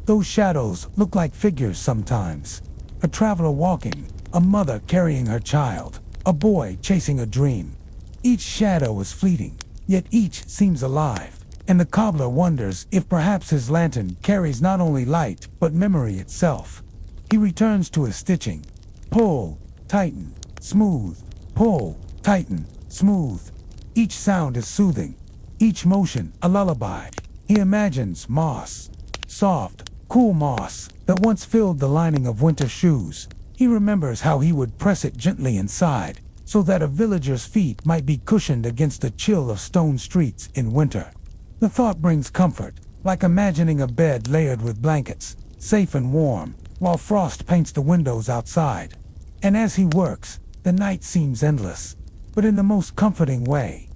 Those shadows look like figures sometimes. A traveler walking, a mother carrying her child, a boy chasing a dream. Each shadow is fleeting, yet each seems alive, and the cobbler wonders if perhaps his lantern carries not only light but memory itself. He returns to his stitching. Pull, tighten, smooth, pull, tighten, smooth. Each sound is soothing, each motion a lullaby. He imagines moss, soft, cool moss that once filled the lining of winter shoes. He remembers how he would press it gently inside, so that a villager's feet might be cushioned against the chill of stone streets in winter. The thought brings comfort, like imagining a bed layered with blankets, safe and warm, while frost paints the windows outside. And as he works, the night seems endless, but in the most comforting way.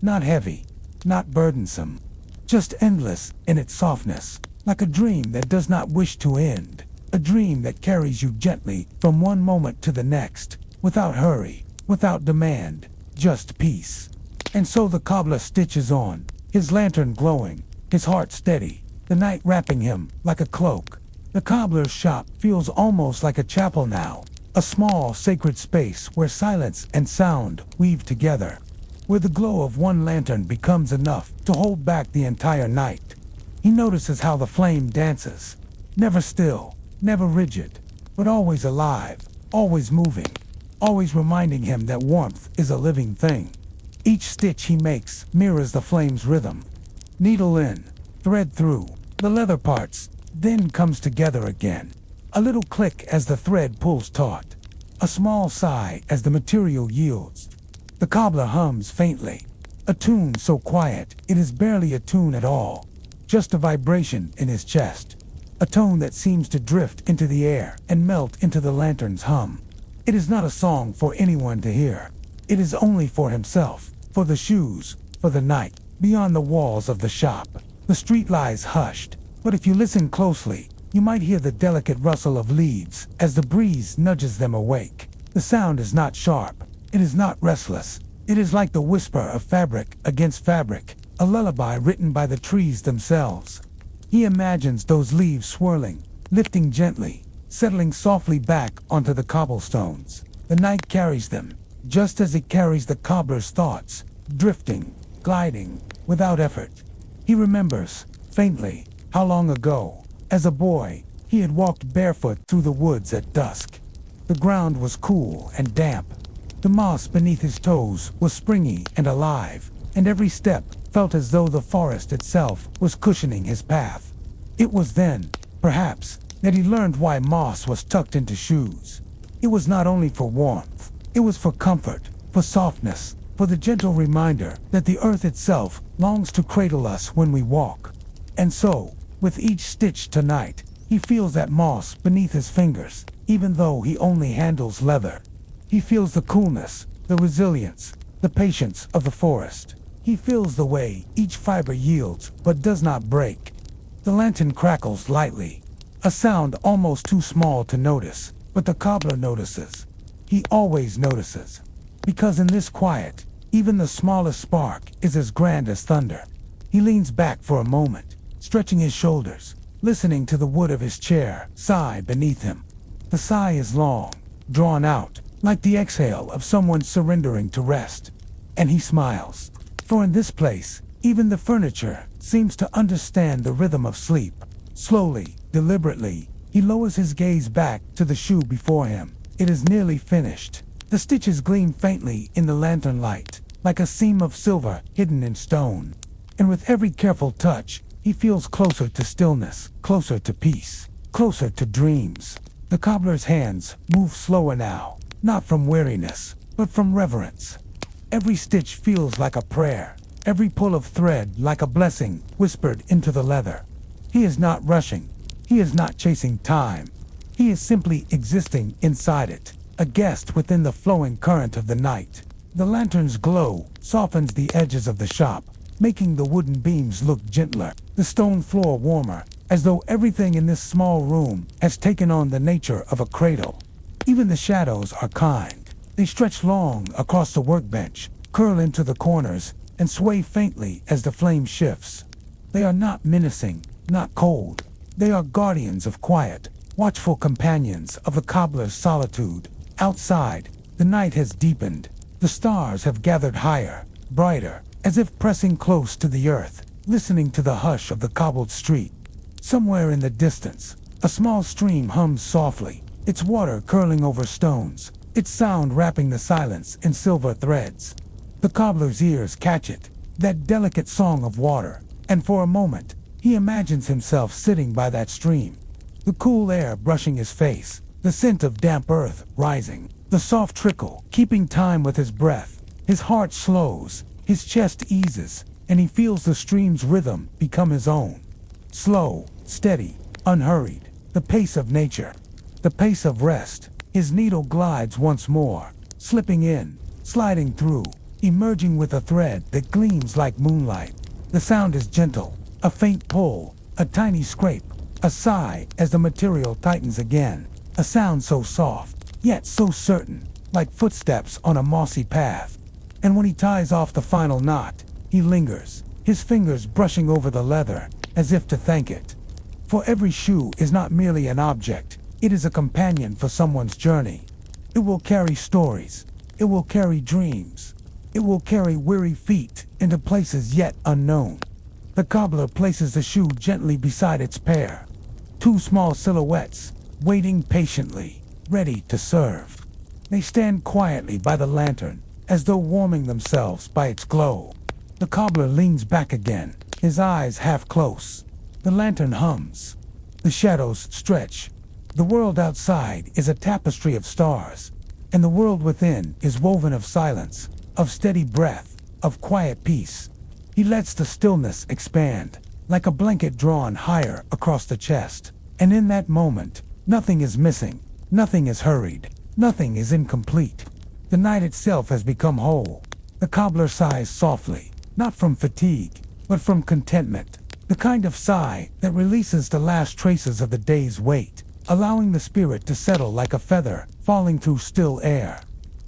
Not heavy, not burdensome, just endless in its softness, like a dream that does not wish to end, a dream that carries you gently from one moment to the next, without hurry, without demand, just peace. And so the cobbler stitches on, his lantern glowing, his heart steady, the night wrapping him like a cloak. The cobbler's shop feels almost like a chapel now, a small sacred space where silence and sound weave together, where the glow of one lantern becomes enough to hold back the entire night. He notices how the flame dances, never still, never rigid, but always alive, always moving, always reminding him that warmth is a living thing. Each stitch he makes mirrors the flame's rhythm. Needle in, thread through, the leather parts, then comes together again. A little click as the thread pulls taut, a small sigh as the material yields. The cobbler hums faintly, a tune so quiet it is barely a tune at all, just a vibration in his chest, a tone that seems to drift into the air and melt into the lantern's hum. It is not a song for anyone to hear. It is only for himself, for the shoes, for the night. Beyond the walls of the shop, the street lies hushed, but if you listen closely, You might hear the delicate rustle of leaves as the breeze nudges them awake. The sound is not sharp. It is not restless. It is like the whisper of fabric against fabric, a lullaby written by the trees themselves. He imagines those leaves swirling, lifting gently, settling softly back onto the cobblestones. The night carries them, just as it carries the cobbler's thoughts, drifting, gliding, without effort. He remembers, faintly, how long ago, as a boy, he had walked barefoot through the woods at dusk. The ground was cool and damp. The moss beneath his toes was springy and alive, and every step felt as though the forest itself was cushioning his path. It was then, perhaps, that he learned why moss was tucked into shoes. It was not only for warmth, it was for comfort, for softness, for the gentle reminder that the earth itself longs to cradle us when we walk. And so, with each stitch tonight, he feels that moss beneath his fingers, even though he only handles leather. He feels the coolness, the resilience, the patience of the forest. He feels the way each fiber yields but does not break. The lantern crackles lightly, a sound almost too small to notice, but the cobbler notices. He always notices. Because in this quiet, even the smallest spark is as grand as thunder. He leans back for a moment, stretching his shoulders, listening to the wood of his chair sigh beneath him. The sigh is long, drawn out, like the exhale of someone surrendering to rest. And he smiles. For in this place, even the furniture seems to understand the rhythm of sleep. Slowly, deliberately, he lowers his gaze back to the shoe before him. It is nearly finished. The stitches gleam faintly in the lantern light, like a seam of silver hidden in stone. And with every careful touch, he feels closer to stillness, closer to peace, closer to dreams. The cobbler's hands move slower now, not from weariness, but from reverence. Every stitch feels like a prayer, every pull of thread like a blessing whispered into the leather. He is not rushing. He is not chasing time. He is simply existing inside it, a guest within the flowing current of the night. The lantern's glow softens the edges of the shop, making the wooden beams look gentler, the stone floor warmer, as though everything in this small room has taken on the nature of a cradle. Even the shadows are kind. They stretch long across the workbench, curl into the corners, and sway faintly as the flame shifts. They are not menacing, not cold. They are guardians of quiet, watchful companions of the cobbler's solitude. Outside, the night has deepened. The stars have gathered higher, brighter, as if pressing close to the earth, listening to the hush of the cobbled street. Somewhere in the distance, a small stream hums softly, its water curling over stones, its sound wrapping the silence in silver threads. The cobbler's ears catch it, that delicate song of water, and for a moment, he imagines himself sitting by that stream. The cool air brushing his face, the scent of damp earth rising, the soft trickle keeping time with his breath. His heart slows, his chest eases, and he feels the stream's rhythm become his own. Slow, steady, unhurried, the pace of nature, the pace of rest. His needle glides once more, slipping in, sliding through, emerging with a thread that gleams like moonlight. The sound is gentle, a faint pull, a tiny scrape, a sigh as the material tightens again. A sound so soft, yet so certain, like footsteps on a mossy path. And when he ties off the final knot, he lingers, his fingers brushing over the leather, as if to thank it. For every shoe is not merely an object, it is a companion for someone's journey. It will carry stories, it will carry dreams, it will carry weary feet into places yet unknown. The cobbler places the shoe gently beside its pair. Two small silhouettes, waiting patiently, ready to serve. They stand quietly by the lantern, as though warming themselves by its glow. The cobbler leans back again, his eyes half close. The lantern hums. The shadows stretch. The world outside is a tapestry of stars, and the world within is woven of silence, of steady breath, of quiet peace. He lets the stillness expand, like a blanket drawn higher across the chest. And in that moment, nothing is missing, nothing is hurried, nothing is incomplete. The night itself has become whole. The cobbler sighs softly, not from fatigue, but from contentment. the kind of sigh that releases the last traces of the day's weight, allowing the spirit to settle like a feather falling through still air.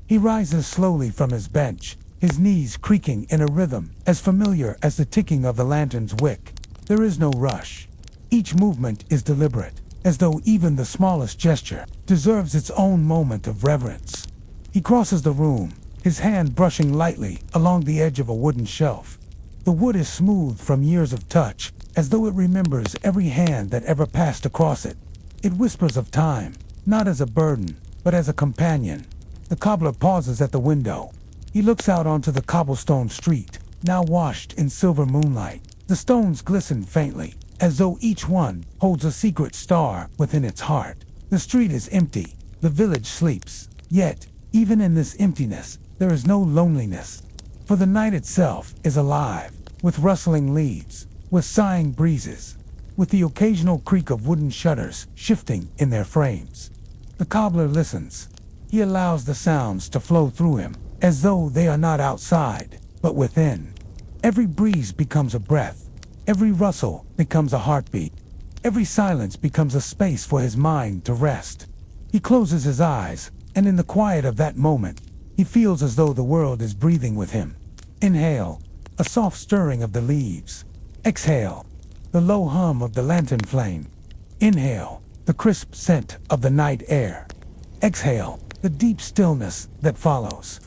He rises slowly from his bench, his knees creaking in a rhythm as familiar as the ticking of the lantern's wick. There is no rush. Each movement is deliberate, as though even the smallest gesture deserves its own moment of reverence. He crosses the room, his hand brushing lightly along the edge of a wooden shelf. The wood is smooth from years of touch, as though it remembers every hand that ever passed across it. It whispers of time, not as a burden, but as a companion. The cobbler pauses at the window. He looks out onto the cobblestone street, now washed in silver moonlight. The stones glisten faintly, as though each one holds a secret star within its heart. The street is empty, the village sleeps. Yet, even in this emptiness, there is no loneliness. For the night itself is alive, with rustling leaves, with sighing breezes, with the occasional creak of wooden shutters shifting in their frames. The cobbler listens. He allows the sounds to flow through him, as though they are not outside, but within. Every breeze becomes a breath. Every rustle becomes a heartbeat. Every silence becomes a space for his mind to rest. He closes his eyes, and in the quiet of that moment, he feels as though the world is breathing with him. Inhale, a soft stirring of the leaves. Exhale, the low hum of the lantern flame. Inhale, the crisp scent of the night air. Exhale, the deep stillness that follows.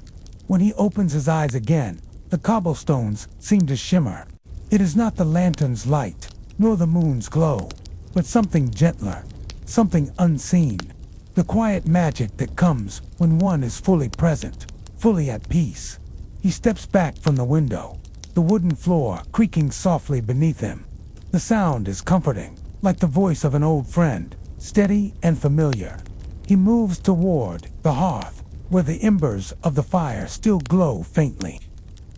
When he opens his eyes again, the cobblestones seem to shimmer. It is not the lantern's light, nor the moon's glow, but something gentler, something unseen. The quiet magic that comes when one is fully present, fully at peace. He steps back from the window, the wooden floor creaking softly beneath him. The sound is comforting, like the voice of an old friend, steady and familiar. He moves toward the hearth, where the embers of the fire still glow faintly.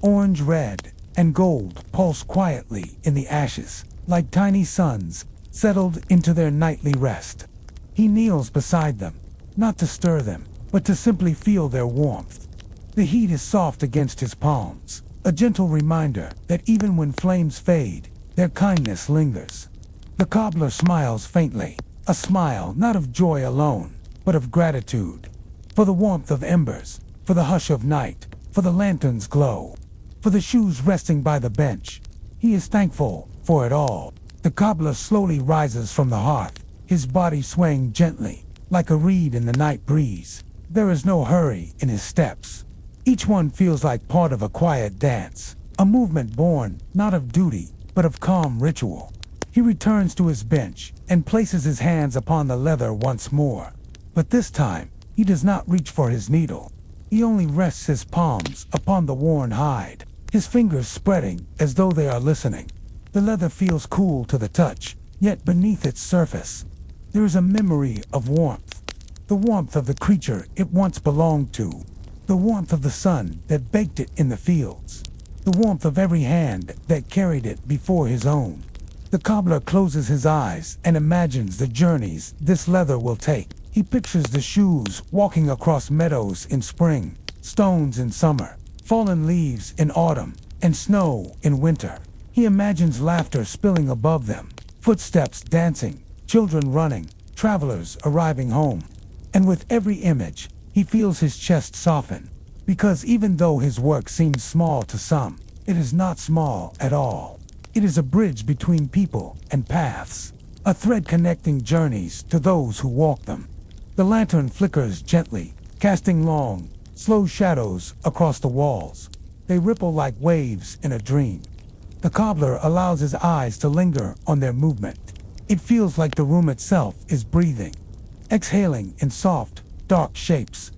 Orange, red, and gold pulse quietly in the ashes, like tiny suns settled into their nightly rest. He kneels beside them, not to stir them, but to simply feel their warmth. The heat is soft against his palms, a gentle reminder that even when flames fade, their kindness lingers. The cobbler smiles faintly, a smile not of joy alone, but of gratitude. For the warmth of embers, for the hush of night, for the lantern's glow, for the shoes resting by the bench. He is thankful for it all. The cobbler slowly rises from the hearth, his body swaying gently, like a reed in the night breeze. There is no hurry in his steps. Each one feels like part of a quiet dance, a movement born not of duty, but of calm ritual. He returns to his bench and places his hands upon the leather once more. But this time, he does not reach for his needle. He only rests his palms upon the worn hide, his fingers spreading as though they are listening. The leather feels cool to the touch, yet beneath its surface, there is a memory of warmth. The warmth of the creature it once belonged to. The warmth of the sun that baked it in the fields. The warmth of every hand that carried it before his own. The cobbler closes his eyes and imagines the journeys this leather will take. He pictures the shoes walking across meadows in spring, stones in summer, fallen leaves in autumn, and snow in winter. He imagines laughter spilling above them, footsteps dancing, children running, travelers arriving home. And with every image, he feels his chest soften, because even though his work seems small to some, it is not small at all. It is a bridge between people and paths, a thread connecting journeys to those who walk them. The lantern flickers gently, casting long, slow shadows across the walls. They ripple like waves in a dream. The cobbler allows his eyes to linger on their movement. It feels like the room itself is breathing, exhaling in soft, dark shapes,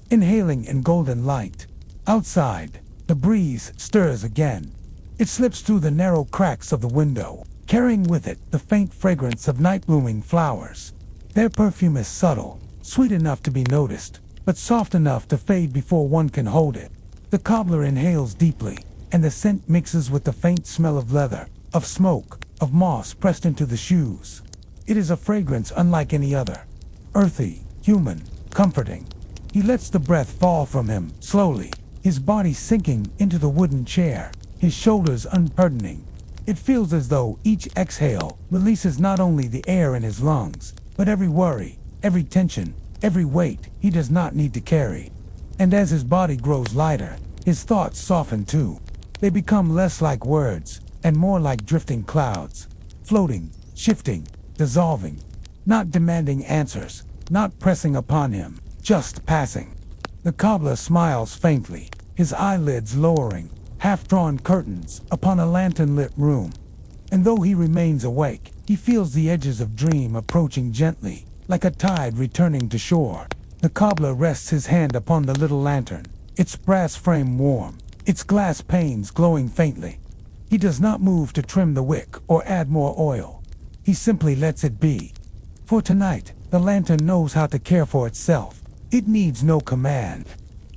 inhaling in golden light. Outside, the breeze stirs again. It slips through the narrow cracks of the window, carrying with it the faint fragrance of night-blooming flowers. Their perfume is subtle, sweet enough to be noticed, but soft enough to fade before one can hold it. The cobbler inhales deeply, and the scent mixes with the faint smell of leather, of smoke, of moss pressed into the shoes. It is a fragrance unlike any other, earthy, human, comforting. He lets the breath fall from him slowly, his body sinking into the wooden chair, his shoulders unburdening. It feels as though each exhale releases not only the air in his lungs, but every worry, every tension, every weight he does not need to carry. And as his body grows lighter, his thoughts soften too. They become less like words and more like drifting clouds, floating, shifting, dissolving, not demanding answers, not pressing upon him, just passing. The cobbler smiles faintly, his eyelids lowering, half-drawn curtains upon a lantern-lit room. And though he remains awake, he feels the edges of dream approaching gently, like a tide returning to shore. The cobbler rests his hand upon the little lantern, its brass frame warm, its glass panes glowing faintly. He does not move to trim the wick or add more oil. He simply lets it be. For tonight, the lantern knows how to care for itself. It needs no command.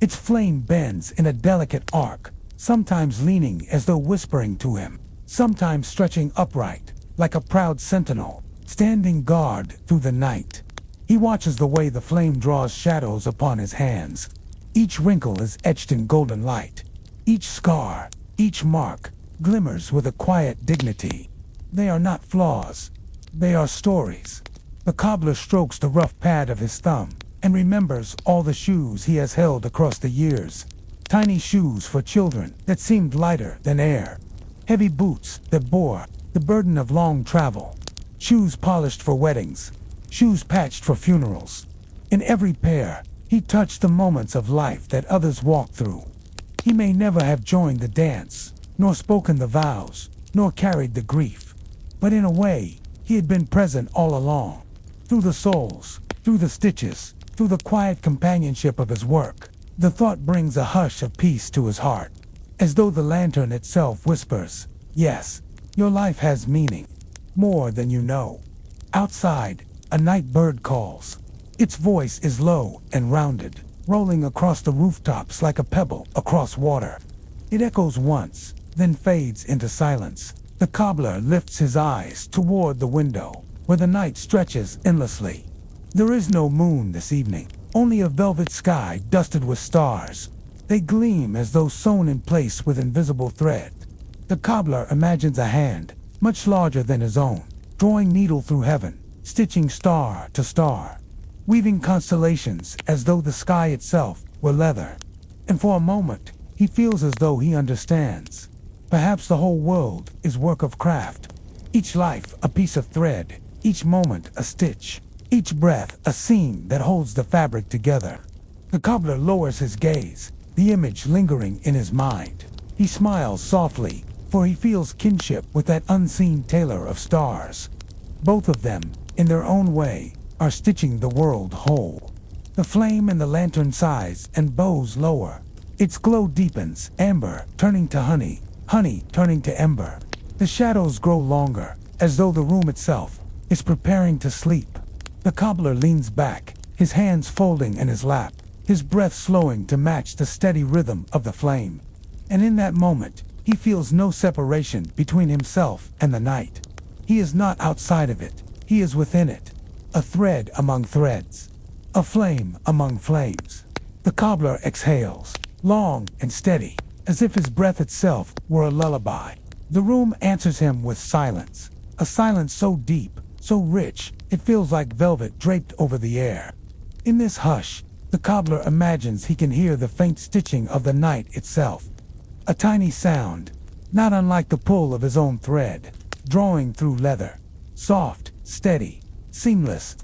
Its flame bends in a delicate arc, sometimes leaning as though whispering to him, sometimes stretching upright, like a proud sentinel, standing guard through the night. He watches the way the flame draws shadows upon his hands. Each wrinkle is etched in golden light. Each scar, each mark, glimmers with a quiet dignity. They are not flaws. They are stories. The cobbler strokes the rough pad of his thumb and remembers all the shoes he has held across the years. Tiny shoes for children that seemed lighter than air. Heavy boots that bore the burden of long travel. Shoes polished for weddings. Shoes patched for funerals. In every pair, he touched the moments of life that others walked through. He may never have joined the dance, nor spoken the vows, nor carried the grief. But in a way, he had been present all along. Through the soles, through the stitches, through the quiet companionship of his work. The thought brings a hush of peace to his heart, as though the lantern itself whispers, "Yes, your life has meaning, more than you know." Outside, a night bird calls. Its voice is low and rounded, rolling across the rooftops like a pebble across water. It echoes once, then fades into silence. The cobbler lifts his eyes toward the window, where the night stretches endlessly. There is no moon this evening, only a velvet sky dusted with stars. They gleam as though sewn in place with invisible thread. The cobbler imagines a hand, much larger than his own, drawing needle through heaven, stitching star to star, weaving constellations as though the sky itself were leather. And for a moment, he feels as though he understands. Perhaps the whole world is work of craft. Each life a piece of thread, each moment a stitch, each breath a seam that holds the fabric together. The cobbler lowers his gaze, the image lingering in his mind. He smiles softly, for he feels kinship with that unseen tailor of stars. Both of them, in their own way, are stitching the world whole. The flame in the lantern sighs and bows lower. Its glow deepens, amber turning to honey, honey turning to ember. The shadows grow longer, as though the room itself is preparing to sleep. The cobbler leans back, his hands folding in his lap, his breath slowing to match the steady rhythm of the flame. And in that moment, he feels no separation between himself and the night. He is not outside of it, he is within it. A thread among threads, a flame among flames. The cobbler exhales, long and steady, as if his breath itself were a lullaby. The room answers him with silence, a silence so deep, so rich, it feels like velvet draped over the air. In this hush, the cobbler imagines he can hear the faint stitching of the night itself. A tiny sound, not unlike the pull of his own thread, drawing through leather. Soft, steady, seamless.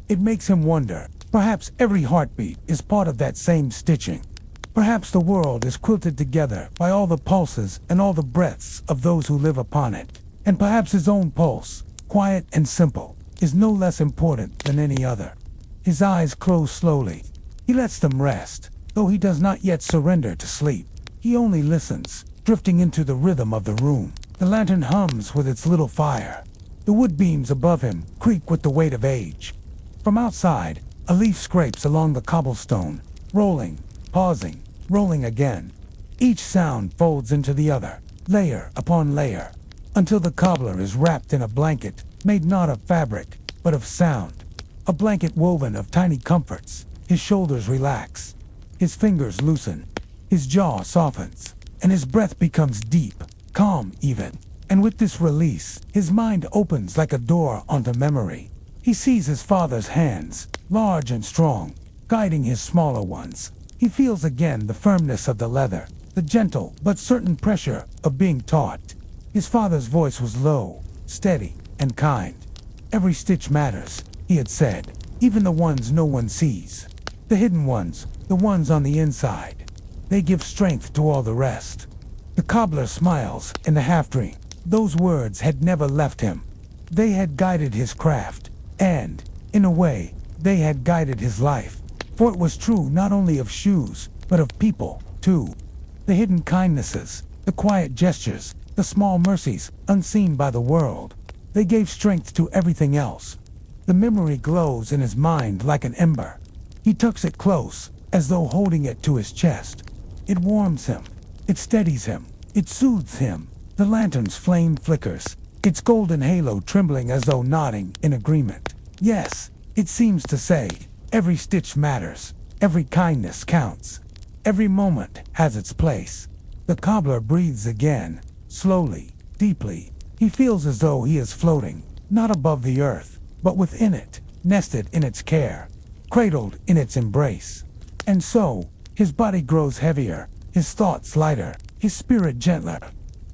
It makes him wonder, perhaps every heartbeat is part of that same stitching. Perhaps the world is quilted together by all the pulses and all the breaths of those who live upon it. And perhaps his own pulse, quiet and simple, is no less important than any other. His eyes close slowly. He lets them rest, though he does not yet surrender to sleep. He only listens, drifting into the rhythm of the room. The lantern hums with its little fire. The wood beams above him creak with the weight of age. From outside, a leaf scrapes along the cobblestone, rolling, pausing, rolling again. Each sound folds into the other, layer upon layer, until the cobbler is wrapped in a blanket made not of fabric, but of sound. A blanket woven of tiny comforts. His shoulders relax, his fingers loosen, his jaw softens, and his breath becomes deep, calm even. And with this release, his mind opens like a door onto memory. He sees his father's hands, large and strong, guiding his smaller ones. He feels again the firmness of the leather, the gentle but certain pressure of being taught. His father's voice was low, steady, and kind. "Every stitch matters," he had said, "even the ones no one sees. The hidden ones, the ones on the inside. They give strength to all the rest." The cobbler smiles in the half-dream. Those words had never left him. They had guided his craft, and, in a way, they had guided his life. For it was true not only of shoes, but of people, too. The hidden kindnesses, the quiet gestures, the small mercies, unseen by the world. They gave strength to everything else. The memory glows in his mind like an ember. He tucks it close, as though holding it to his chest. It warms him. It steadies him. It soothes him. The lantern's flame flickers, its golden halo trembling as though nodding in agreement. Yes, it seems to say, every stitch matters, every kindness counts, every moment has its place. The cobbler breathes again, slowly, deeply. He feels as though he is floating, not above the earth, but within it, nested in its care, cradled in its embrace. And so, his body grows heavier, his thoughts lighter, his spirit gentler,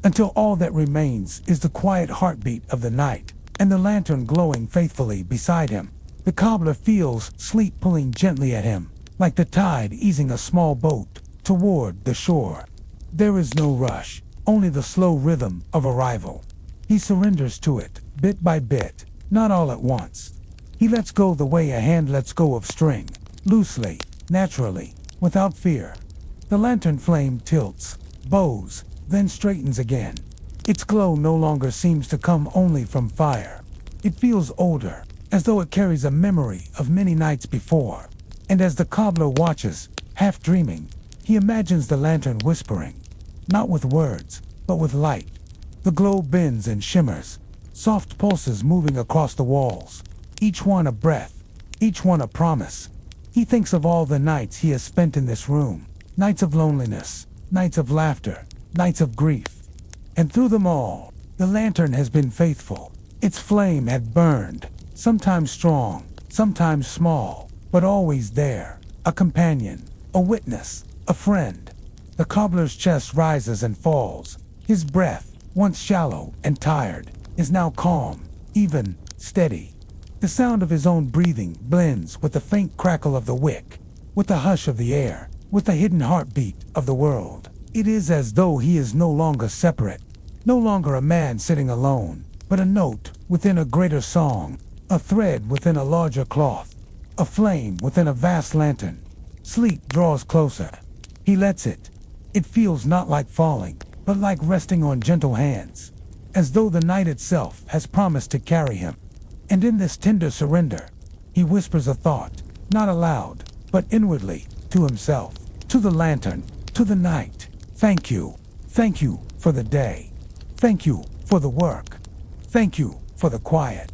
until all that remains is the quiet heartbeat of the night, and the lantern glowing faithfully beside him. The cobbler feels sleep pulling gently at him, like the tide easing a small boat toward the shore. There is no rush, only the slow rhythm of arrival. He surrenders to it, bit by bit, not all at once. He lets go the way a hand lets go of string, loosely, naturally, without fear. The lantern flame tilts, bows, then straightens again. Its glow no longer seems to come only from fire. It feels older, as though it carries a memory of many nights before. And as the cobbler watches, half dreaming, he imagines the lantern whispering, not with words, but with light. The glow bends and shimmers, soft pulses moving across the walls, each one a breath, each one a promise. He thinks of all the nights he has spent in this room, nights of loneliness, nights of laughter, nights of grief. And through them all, the lantern has been faithful. Its flame had burned, sometimes strong, sometimes small, but always there, a companion, a witness, a friend. The cobbler's chest rises and falls. His breath, once shallow and tired, is now calm, even, steady. The sound of his own breathing blends with the faint crackle of the wick, with the hush of the air, with the hidden heartbeat of the world. It is as though he is no longer separate, no longer a man sitting alone, but a note within a greater song, a thread within a larger cloth, a flame within a vast lantern. Sleep draws closer. He lets it. It feels not like falling, but like resting on gentle hands, as though the night itself has promised to carry him. And in this tender surrender, he whispers a thought, not aloud, but inwardly, to himself, to the lantern, to the night. Thank you for the day. Thank you for the work. Thank you for the quiet.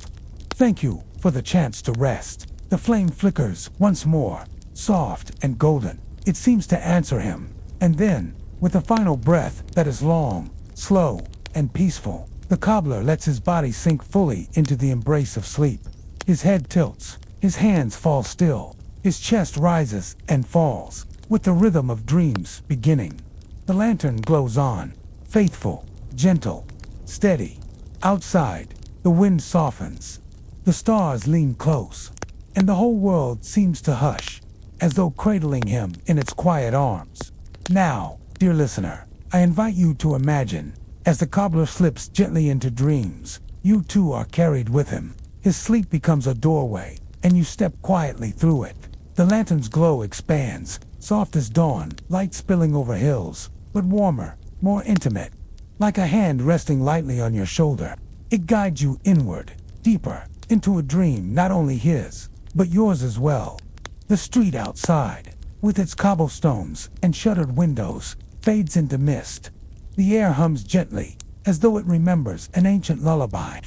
Thank you for the chance to rest. The flame flickers once more, soft and golden. It seems to answer him. And then, with a final breath that is long, slow, and peaceful, the cobbler lets his body sink fully into the embrace of sleep. His head tilts, his hands fall still, his chest rises and falls, with the rhythm of dreams beginning. The lantern glows on, faithful, gentle, steady. Outside, the wind softens. The stars lean close, and the whole world seems to hush, as though cradling him in its quiet arms. Now, dear listener, I invite you to imagine, as the cobbler slips gently into dreams, you too are carried with him. His sleep becomes a doorway, and you step quietly through it. The lantern's glow expands, soft as dawn, light spilling over hills, but warmer, more intimate, like a hand resting lightly on your shoulder. It guides you inward, deeper, into a dream not only his, but yours as well. The street outside, with its cobblestones and shuttered windows, fades into mist. The air hums gently, as though it remembers an ancient lullaby.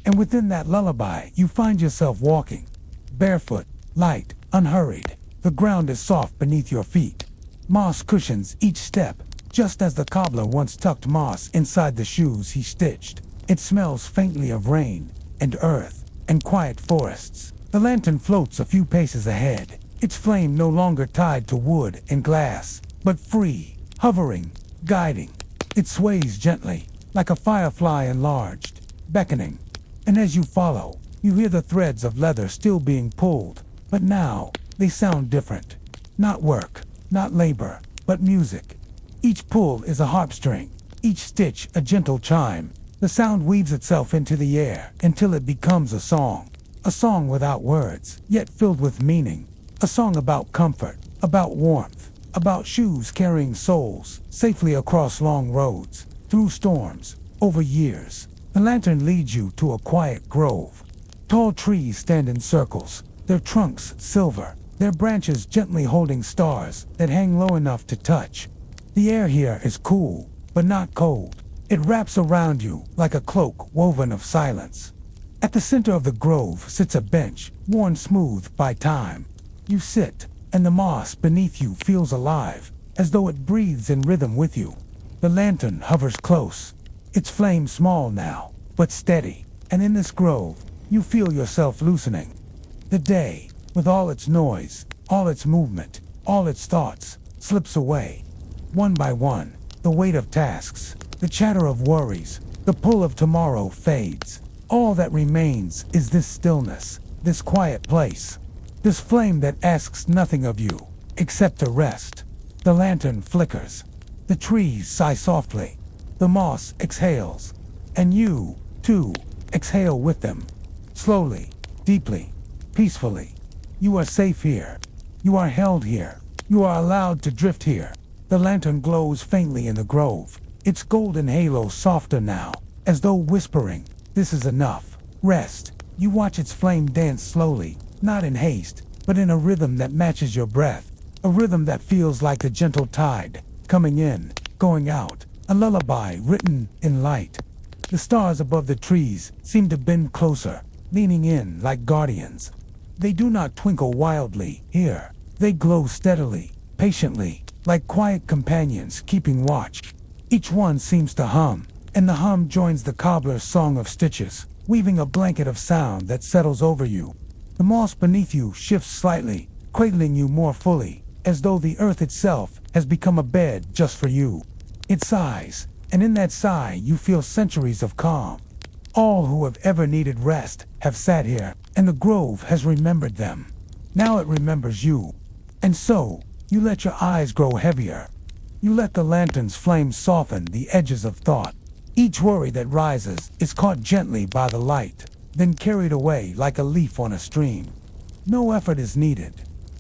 And within that lullaby, you find yourself walking, barefoot, light, unhurried. The ground is soft beneath your feet. Moss cushions each step, just as the cobbler once tucked moss inside the shoes he stitched. It smells faintly of rain, and earth, and quiet forests. The lantern floats a few paces ahead, its flame no longer tied to wood and glass, but free, hovering, guiding. It sways gently, like a firefly enlarged, beckoning. And as you follow, you hear the threads of leather still being pulled, but now they sound different. Not work, not labor, but music. Each pull is a harp string, each stitch a gentle chime. The sound weaves itself into the air until it becomes a song without words, yet filled with meaning. A song about comfort, about warmth, about shoes carrying souls safely across long roads, through storms, over years. The lantern leads you to a quiet grove. Tall trees stand in circles, their trunks silver, their branches gently holding stars that hang low enough to touch. The air here is cool, but not cold. It wraps around you like a cloak woven of silence. At the center of the grove sits a bench, worn smooth by time. You sit, and the moss beneath you feels alive, as though it breathes in rhythm with you. The lantern hovers close, its flame small now, but steady, and in this grove, you feel yourself loosening. The day, with all its noise, all its movement, all its thoughts, slips away. One by one, the weight of tasks, the chatter of worries, the pull of tomorrow fades. All that remains is this stillness, this quiet place, this flame that asks nothing of you, except to rest. The lantern flickers. The trees sigh softly. The moss exhales. And you, too, exhale with them. Slowly, deeply, peacefully. You are safe here. You are held here. You are allowed to drift here. The lantern glows faintly in the grove, its golden halo softer now, as though whispering, "This is enough. Rest." You watch its flame dance slowly, not in haste, but in a rhythm that matches your breath, a rhythm that feels like a gentle tide, coming in, going out, a lullaby written in light. The stars above the trees seem to bend closer, leaning in like guardians. They do not twinkle wildly here. They glow steadily, patiently, like quiet companions keeping watch. Each one seems to hum, and the hum joins the cobbler's song of stitches, weaving a blanket of sound that settles over you. The moss beneath you shifts slightly, cradling you more fully, as though the earth itself has become a bed just for you. It sighs, and in that sigh you feel centuries of calm. All who have ever needed rest have sat here, and the grove has remembered them. Now it remembers you. And so, you let your eyes grow heavier. You let the lantern's flame soften the edges of thought. Each worry that rises is caught gently by the light, then carried away like a leaf on a stream. No effort is needed,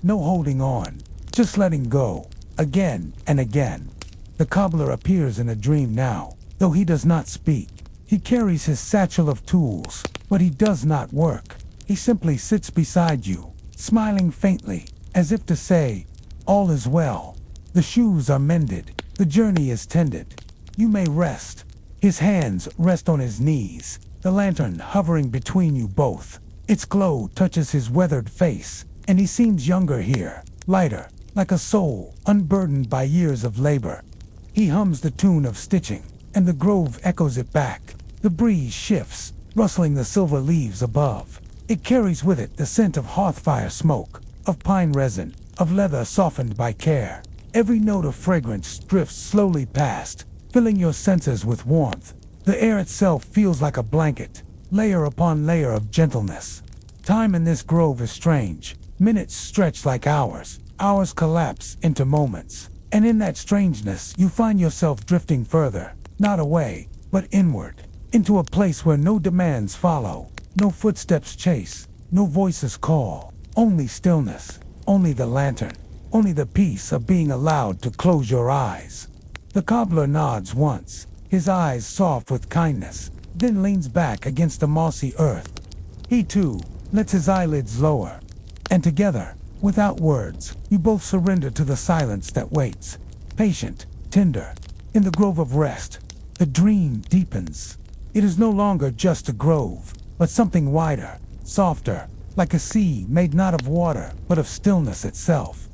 no holding on, just letting go, again and again. The cobbler appears in a dream now, though he does not speak. He carries his satchel of tools, but he does not work. He simply sits beside you, smiling faintly, as if to say, "All is well." The shoes are mended, the journey is tended. You may rest. His hands rest on his knees, the lantern hovering between you both. Its glow touches his weathered face, and he seems younger here, lighter, like a soul unburdened by years of labor. He hums the tune of stitching, and the grove echoes it back. The breeze shifts, rustling the silver leaves above. It carries with it the scent of hearthfire smoke, of pine resin, of leather softened by care. Every note of fragrance drifts slowly past, filling your senses with warmth. The air itself feels like a blanket, layer upon layer of gentleness. Time in this grove is strange. Minutes stretch like hours, hours collapse into moments. And in that strangeness, you find yourself drifting further, not away, but inward, into a place where no demands follow, no footsteps chase, no voices call, only stillness, only the lantern, only the peace of being allowed to close your eyes. The cobbler nods once, his eyes soft with kindness, then leans back against the mossy earth. He too lets his eyelids lower, and together, without words, you both surrender to the silence that waits, patient, tender. In the grove of rest, the dream deepens. It is no longer just a grove, but something wider, softer, like a sea made not of water, but of stillness itself.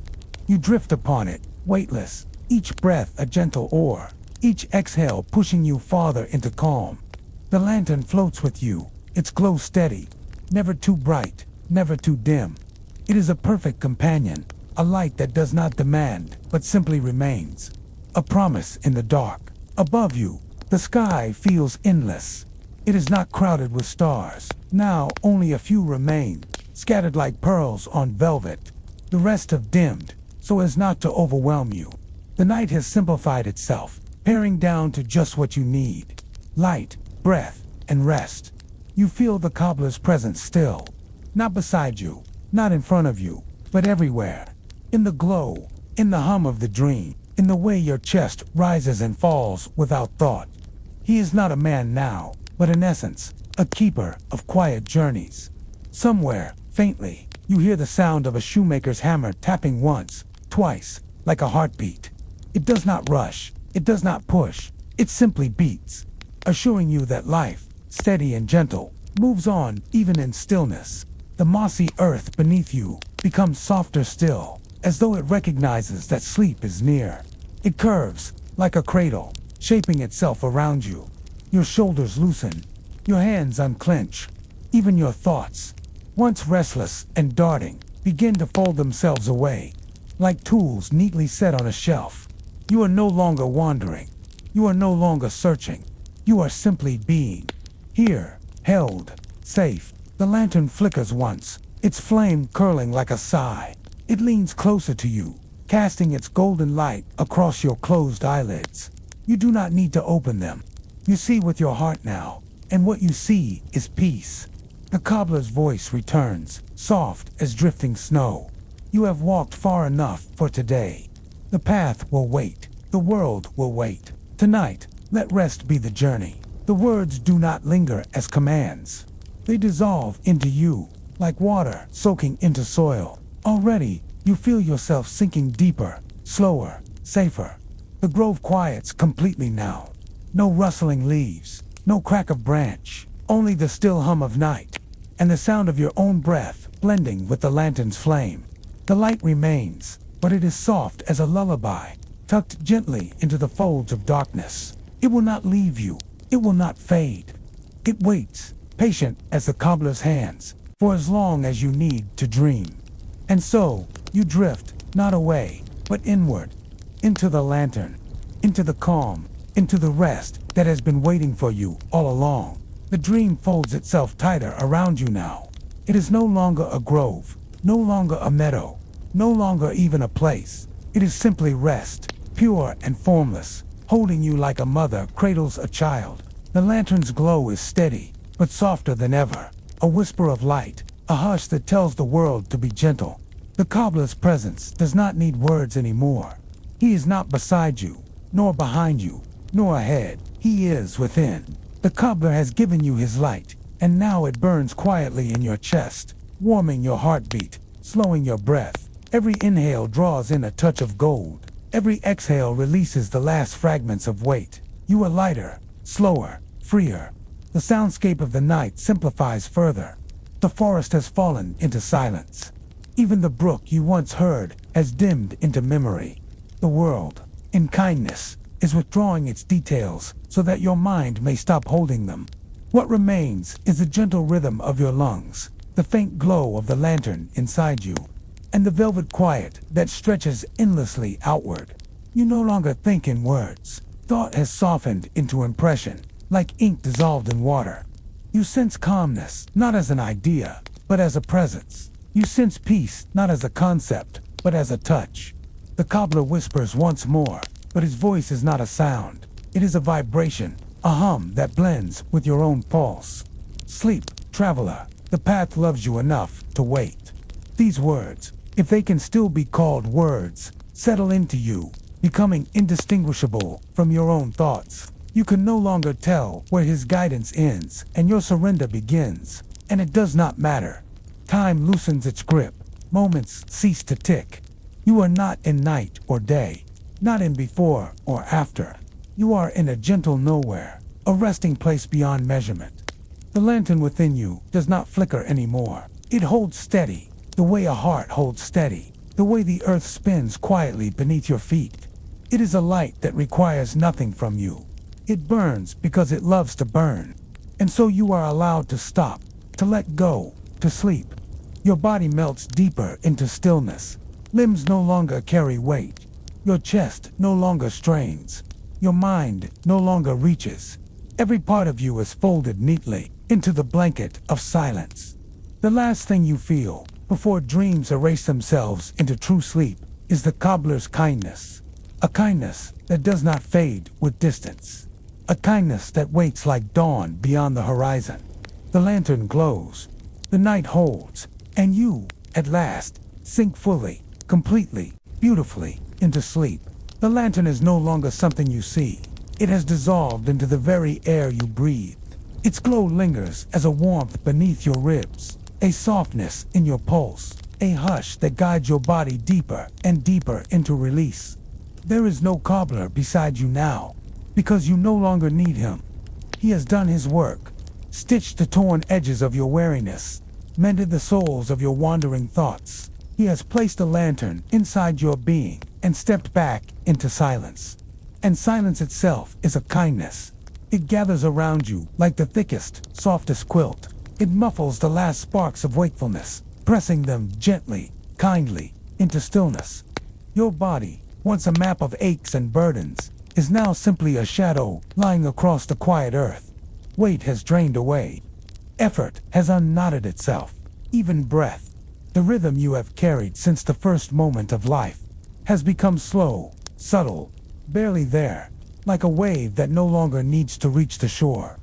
You drift upon it, weightless, each breath a gentle oar, each exhale pushing you farther into calm. The lantern floats with you, its glow steady, never too bright, never too dim. It is a perfect companion, a light that does not demand, but simply remains. A promise in the dark. Above you, the sky feels endless. It is not crowded with stars. Now only a few remain, scattered like pearls on velvet. The rest have dimmed, so as not to overwhelm you. The night has simplified itself, paring down to just what you need. Light, breath, and rest. You feel the cobbler's presence still. Not beside you, not in front of you, but everywhere. In the glow, in the hum of the dream, in the way your chest rises and falls without thought. He is not a man now, but in essence, a keeper of quiet journeys. Somewhere, faintly, you hear the sound of a shoemaker's hammer tapping once, twice, like a heartbeat. It does not rush, it does not push, it simply beats, assuring you that life, steady and gentle, moves on even in stillness. The mossy earth beneath you becomes softer still, as though it recognizes that sleep is near. It curves, like a cradle, shaping itself around you. Your shoulders loosen, your hands unclench. Even your thoughts, once restless and darting, begin to fold themselves away, like tools neatly set on a shelf. You are no longer wandering. You are no longer searching. You are simply being. Here, held, safe. The lantern flickers once, its flame curling like a sigh. It leans closer to you, casting its golden light across your closed eyelids. You do not need to open them. You see with your heart now, and what you see is peace. The cobbler's voice returns, soft as drifting snow. You have walked far enough for today. The path will wait. The world will wait. Tonight, let rest be the journey. The words do not linger as commands. They dissolve into you, like water soaking into soil. Already, you feel yourself sinking deeper, slower, safer. The grove quiets completely now. No rustling leaves, no crack of branch, only the still hum of night, and the sound of your own breath blending with the lantern's flame. The light remains, but it is soft as a lullaby, tucked gently into the folds of darkness. It will not leave you. It will not fade. It waits, patient as the cobbler's hands, for as long as you need to dream. And so, you drift, not away, but inward, into the lantern, into the calm, into the rest that has been waiting for you all along. The dream folds itself tighter around you now. It is no longer a grove, no longer a meadow, no longer even a place. It is simply rest, pure and formless, holding you like a mother cradles a child. The lantern's glow is steady, but softer than ever, a whisper of light, a hush that tells the world to be gentle. The cobbler's presence does not need words anymore. He is not beside you, nor behind you, nor ahead. He is within. The cobbler has given you his light, and now it burns quietly in your chest, warming your heartbeat, slowing your breath. Every inhale draws in a touch of gold. Every exhale releases the last fragments of weight. You are lighter, slower, freer. The soundscape of the night simplifies further. The forest has fallen into silence. Even the brook you once heard has dimmed into memory. The world, in kindness, is withdrawing its details so that your mind may stop holding them. What remains is the gentle rhythm of your lungs, the faint glow of the lantern inside you, and the velvet quiet that stretches endlessly outward. You no longer think in words. Thought has softened into impression, like ink dissolved in water. You sense calmness, not as an idea, but as a presence. You sense peace, not as a concept, but as a touch. The cobbler whispers once more, but his voice is not a sound. It is a vibration, a hum that blends with your own pulse. Sleep, traveler, the path loves you enough to wait. These words, if they can still be called words, settle into you, becoming indistinguishable from your own thoughts. You can no longer tell where his guidance ends and your surrender begins, and it does not matter. Time loosens its grip, moments cease to tick. You are not in night or day, not in before or after. You are in a gentle nowhere, a resting place beyond measurement. The lantern within you does not flicker anymore. It holds steady, the way a heart holds steady, the way the earth spins quietly beneath your feet. It is a light that requires nothing from you. It burns because it loves to burn. And so you are allowed to stop, to let go, to sleep. Your body melts deeper into stillness. Limbs no longer carry weight. Your chest no longer strains. Your mind no longer reaches. Every part of you is folded neatly into the blanket of silence. The last thing you feel, before dreams erase themselves into true sleep, is the cobbler's kindness. A kindness that does not fade with distance. A kindness that waits like dawn beyond the horizon. The lantern glows. The night holds. And you, at last, sink fully, completely, beautifully, into sleep. The lantern is no longer something you see. It has dissolved into the very air you breathe. Its glow lingers as a warmth beneath your ribs, a softness in your pulse, a hush that guides your body deeper and deeper into release. There is no cobbler beside you now, because you no longer need him. He has done his work, stitched the torn edges of your weariness, mended the soles of your wandering thoughts. He has placed a lantern inside your being and stepped back into silence. And silence itself is a kindness. It gathers around you like the thickest, softest quilt. It muffles the last sparks of wakefulness, pressing them gently, kindly, into stillness. Your body, once a map of aches and burdens, is now simply a shadow lying across the quiet earth. Weight has drained away. Effort has unknotted itself. Even breath, the rhythm you have carried since the first moment of life, has become slow, subtle, barely there, like a wave that no longer needs to reach the shore.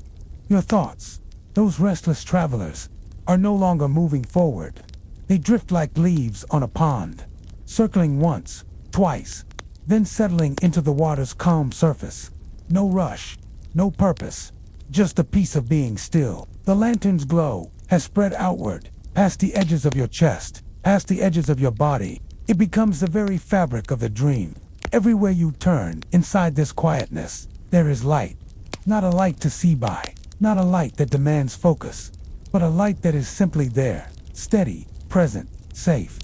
Your thoughts, those restless travelers, are no longer moving forward. They drift like leaves on a pond, circling once, twice, then settling into the water's calm surface. No rush, no purpose, just a piece of being still. The lantern's glow has spread outward, past the edges of your chest, past the edges of your body. It becomes the very fabric of the dream. Everywhere you turn, inside this quietness, there is light. Not a light to see by, not a light that demands focus, but a light that is simply there, steady, present, safe.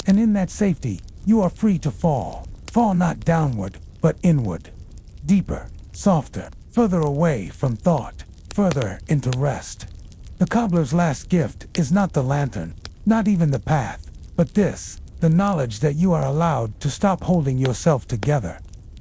And in that safety, you are free to fall. Fall not downward, but inward. Deeper, softer, further away from thought, further into rest. The cobbler's last gift is not the lantern, not even the path, but this, the knowledge that you are allowed to stop holding yourself together.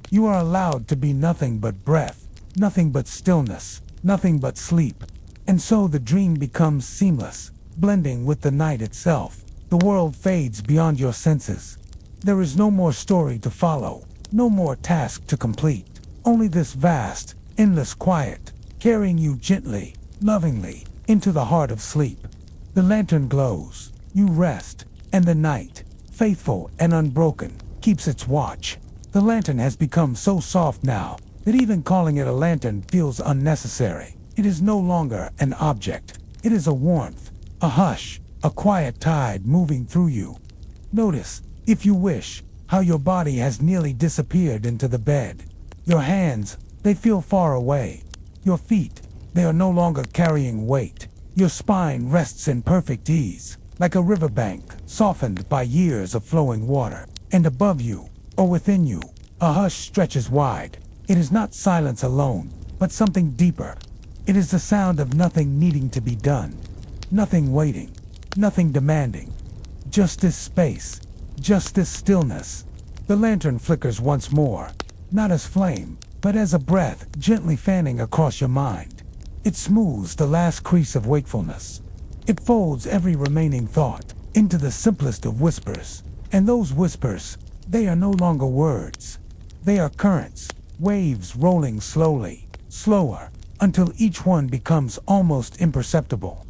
You are allowed to be nothing but breath, nothing but stillness, nothing but sleep. And so the dream becomes seamless, blending with the night itself. The world fades beyond your senses. There is no more story to follow, no more task to complete. Only this vast, endless quiet, carrying you gently, lovingly, into the heart of sleep. The lantern glows, you rest, and the night, faithful and unbroken, keeps its watch. The lantern has become so soft now that even calling it a lantern feels unnecessary. It is no longer an object. It is a warmth, a hush, a quiet tide moving through you. Notice, if you wish, how your body has nearly disappeared into the bed. Your hands, they feel far away. Your feet, they are no longer carrying weight. Your spine rests in perfect ease, like a riverbank softened by years of flowing water. And above you, or within you, a hush stretches wide. It is not silence alone, but something deeper. It is the sound of nothing needing to be done. Nothing waiting, nothing demanding. Just this space, just this stillness. The lantern flickers once more, not as flame, but as a breath gently fanning across your mind. It smooths the last crease of wakefulness. It folds every remaining thought into the simplest of whispers. And those whispers, they are no longer words. They are currents, waves rolling slowly, slower, until each one becomes almost imperceptible.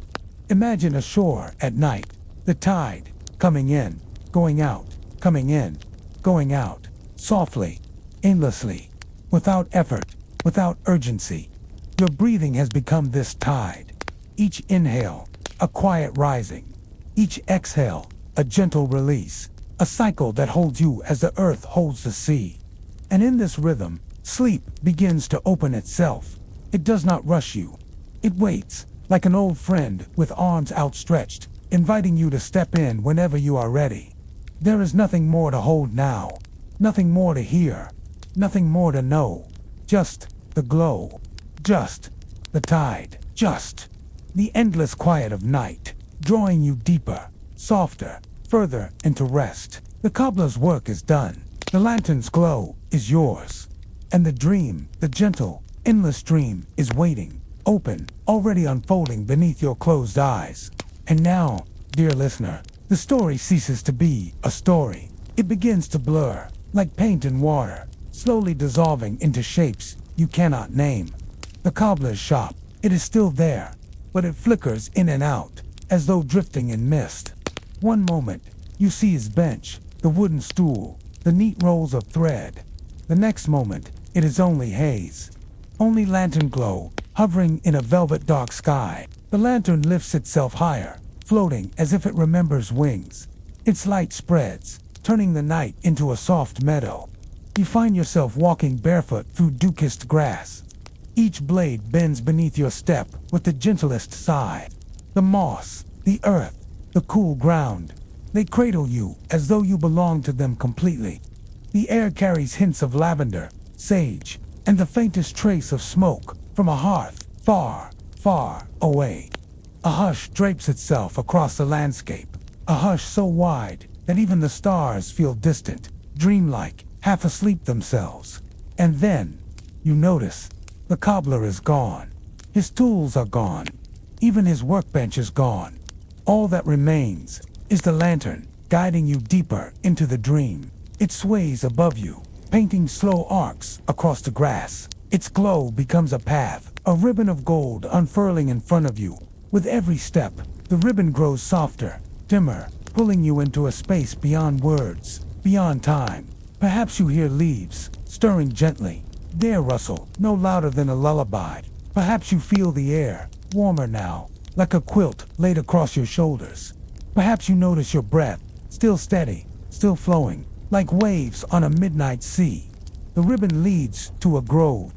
Imagine a shore at night, the tide, coming in, going out, coming in, going out, softly, aimlessly, without effort, without urgency. Your breathing has become this tide. Each inhale, a quiet rising. Each exhale, a gentle release. A cycle that holds you as the earth holds the sea. And in this rhythm, sleep begins to open itself. It does not rush you. It waits, like an old friend with arms outstretched, inviting you to step in whenever you are ready. There is nothing more to hold now, nothing more to hear, nothing more to know. Just the glow, just the tide. Just the endless quiet of night, drawing you deeper, softer, further into rest. The cobbler's work is done. The lantern's glow is yours. And the dream, the gentle, endless dream, is waiting, open, already unfolding beneath your closed eyes. And now, dear listener, the story ceases to be a story. It begins to blur, like paint in water, slowly dissolving into shapes you cannot name. The cobbler's shop, it is still there, but it flickers in and out, as though drifting in mist. One moment, you see his bench, the wooden stool, the neat rolls of thread. The next moment, it is only haze. Only lantern glow, hovering in a velvet dark sky. The lantern lifts itself higher, floating as if it remembers wings. Its light spreads, turning the night into a soft meadow. You find yourself walking barefoot through dew-kissed grass. Each blade bends beneath your step with the gentlest sigh. The moss, the earth, the cool ground, they cradle you as though you belong to them completely. The air carries hints of lavender, sage, and the faintest trace of smoke from a hearth far, far away. A hush drapes itself across the landscape, a hush so wide that even the stars feel distant, dreamlike, half asleep themselves. And then, you notice, the cobbler is gone. His tools are gone. Even his workbench is gone. All that remains is the lantern, guiding you deeper into the dream. It sways above you, painting slow arcs across the grass. Its glow becomes a path, a ribbon of gold unfurling in front of you. With every step, the ribbon grows softer, dimmer, pulling you into a space beyond words, beyond time. Perhaps you hear leaves, stirring gently, their rustle, no louder than a lullaby. Perhaps you feel the air, warmer now, like a quilt laid across your shoulders. Perhaps you notice your breath, still steady, still flowing, like waves on a midnight sea. The ribbon leads to a grove.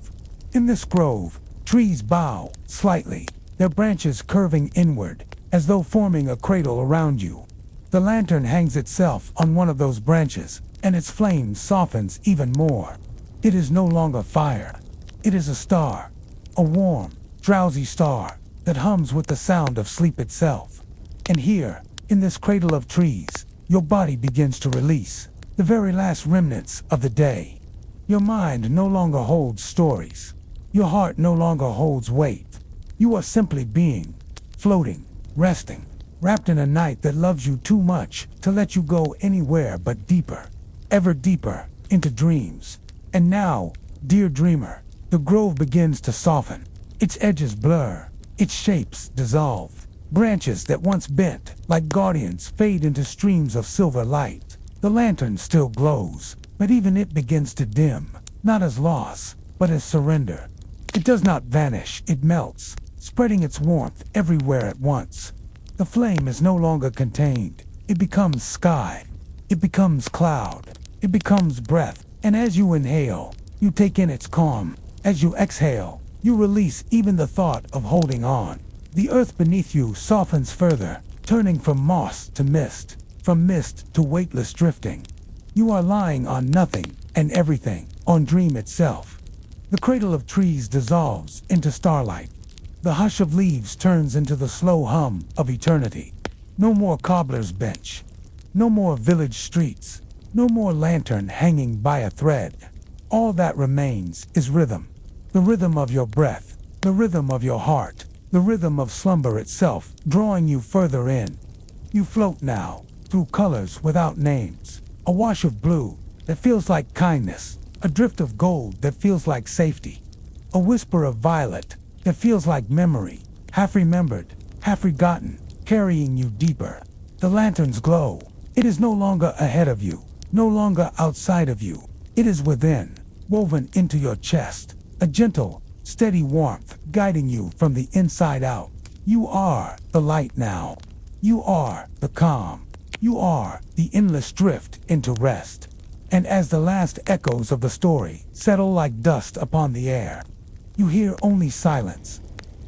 In this grove, trees bow slightly, their branches curving inward, as though forming a cradle around you. The lantern hangs itself on one of those branches, and its flame softens even more. It is no longer fire. It is a star, a warm, drowsy star that hums with the sound of sleep itself. And here, in this cradle of trees, your body begins to release the very last remnants of the day. Your mind no longer holds stories. Your heart no longer holds weight. You are simply being, floating, resting, wrapped in a night that loves you too much to let you go anywhere but deeper, ever deeper, into dreams. And now, dear dreamer, the grove begins to soften. Its edges blur, its shapes dissolve. Branches that once bent, like guardians, fade into streams of silver light. The lantern still glows, but even it begins to dim, not as loss, but as surrender. It does not vanish, it melts, spreading its warmth everywhere at once. The flame is no longer contained. It becomes sky. It becomes cloud. It becomes breath. And as you inhale, you take in its calm. As you exhale, you release even the thought of holding on. The earth beneath you softens further, turning from moss to mist, from mist to weightless drifting. You are lying on nothing and everything, on dream itself. The cradle of trees dissolves into starlight. The hush of leaves turns into the slow hum of eternity. No more cobbler's bench. No more village streets. No more lantern hanging by a thread. All that remains is rhythm. The rhythm of your breath. The rhythm of your heart. The rhythm of slumber itself, drawing you further in. You float now, through colors without names. A wash of blue that feels like kindness. A drift of gold that feels like safety. A whisper of violet that feels like memory, half remembered, half forgotten, carrying you deeper. The lantern's glow. It is no longer ahead of you, no longer outside of you. It is within, woven into your chest. A gentle, steady warmth guiding you from the inside out. You are the light now. You are the calm. You are the endless drift into rest. And as the last echoes of the story settle like dust upon the air, you hear only silence.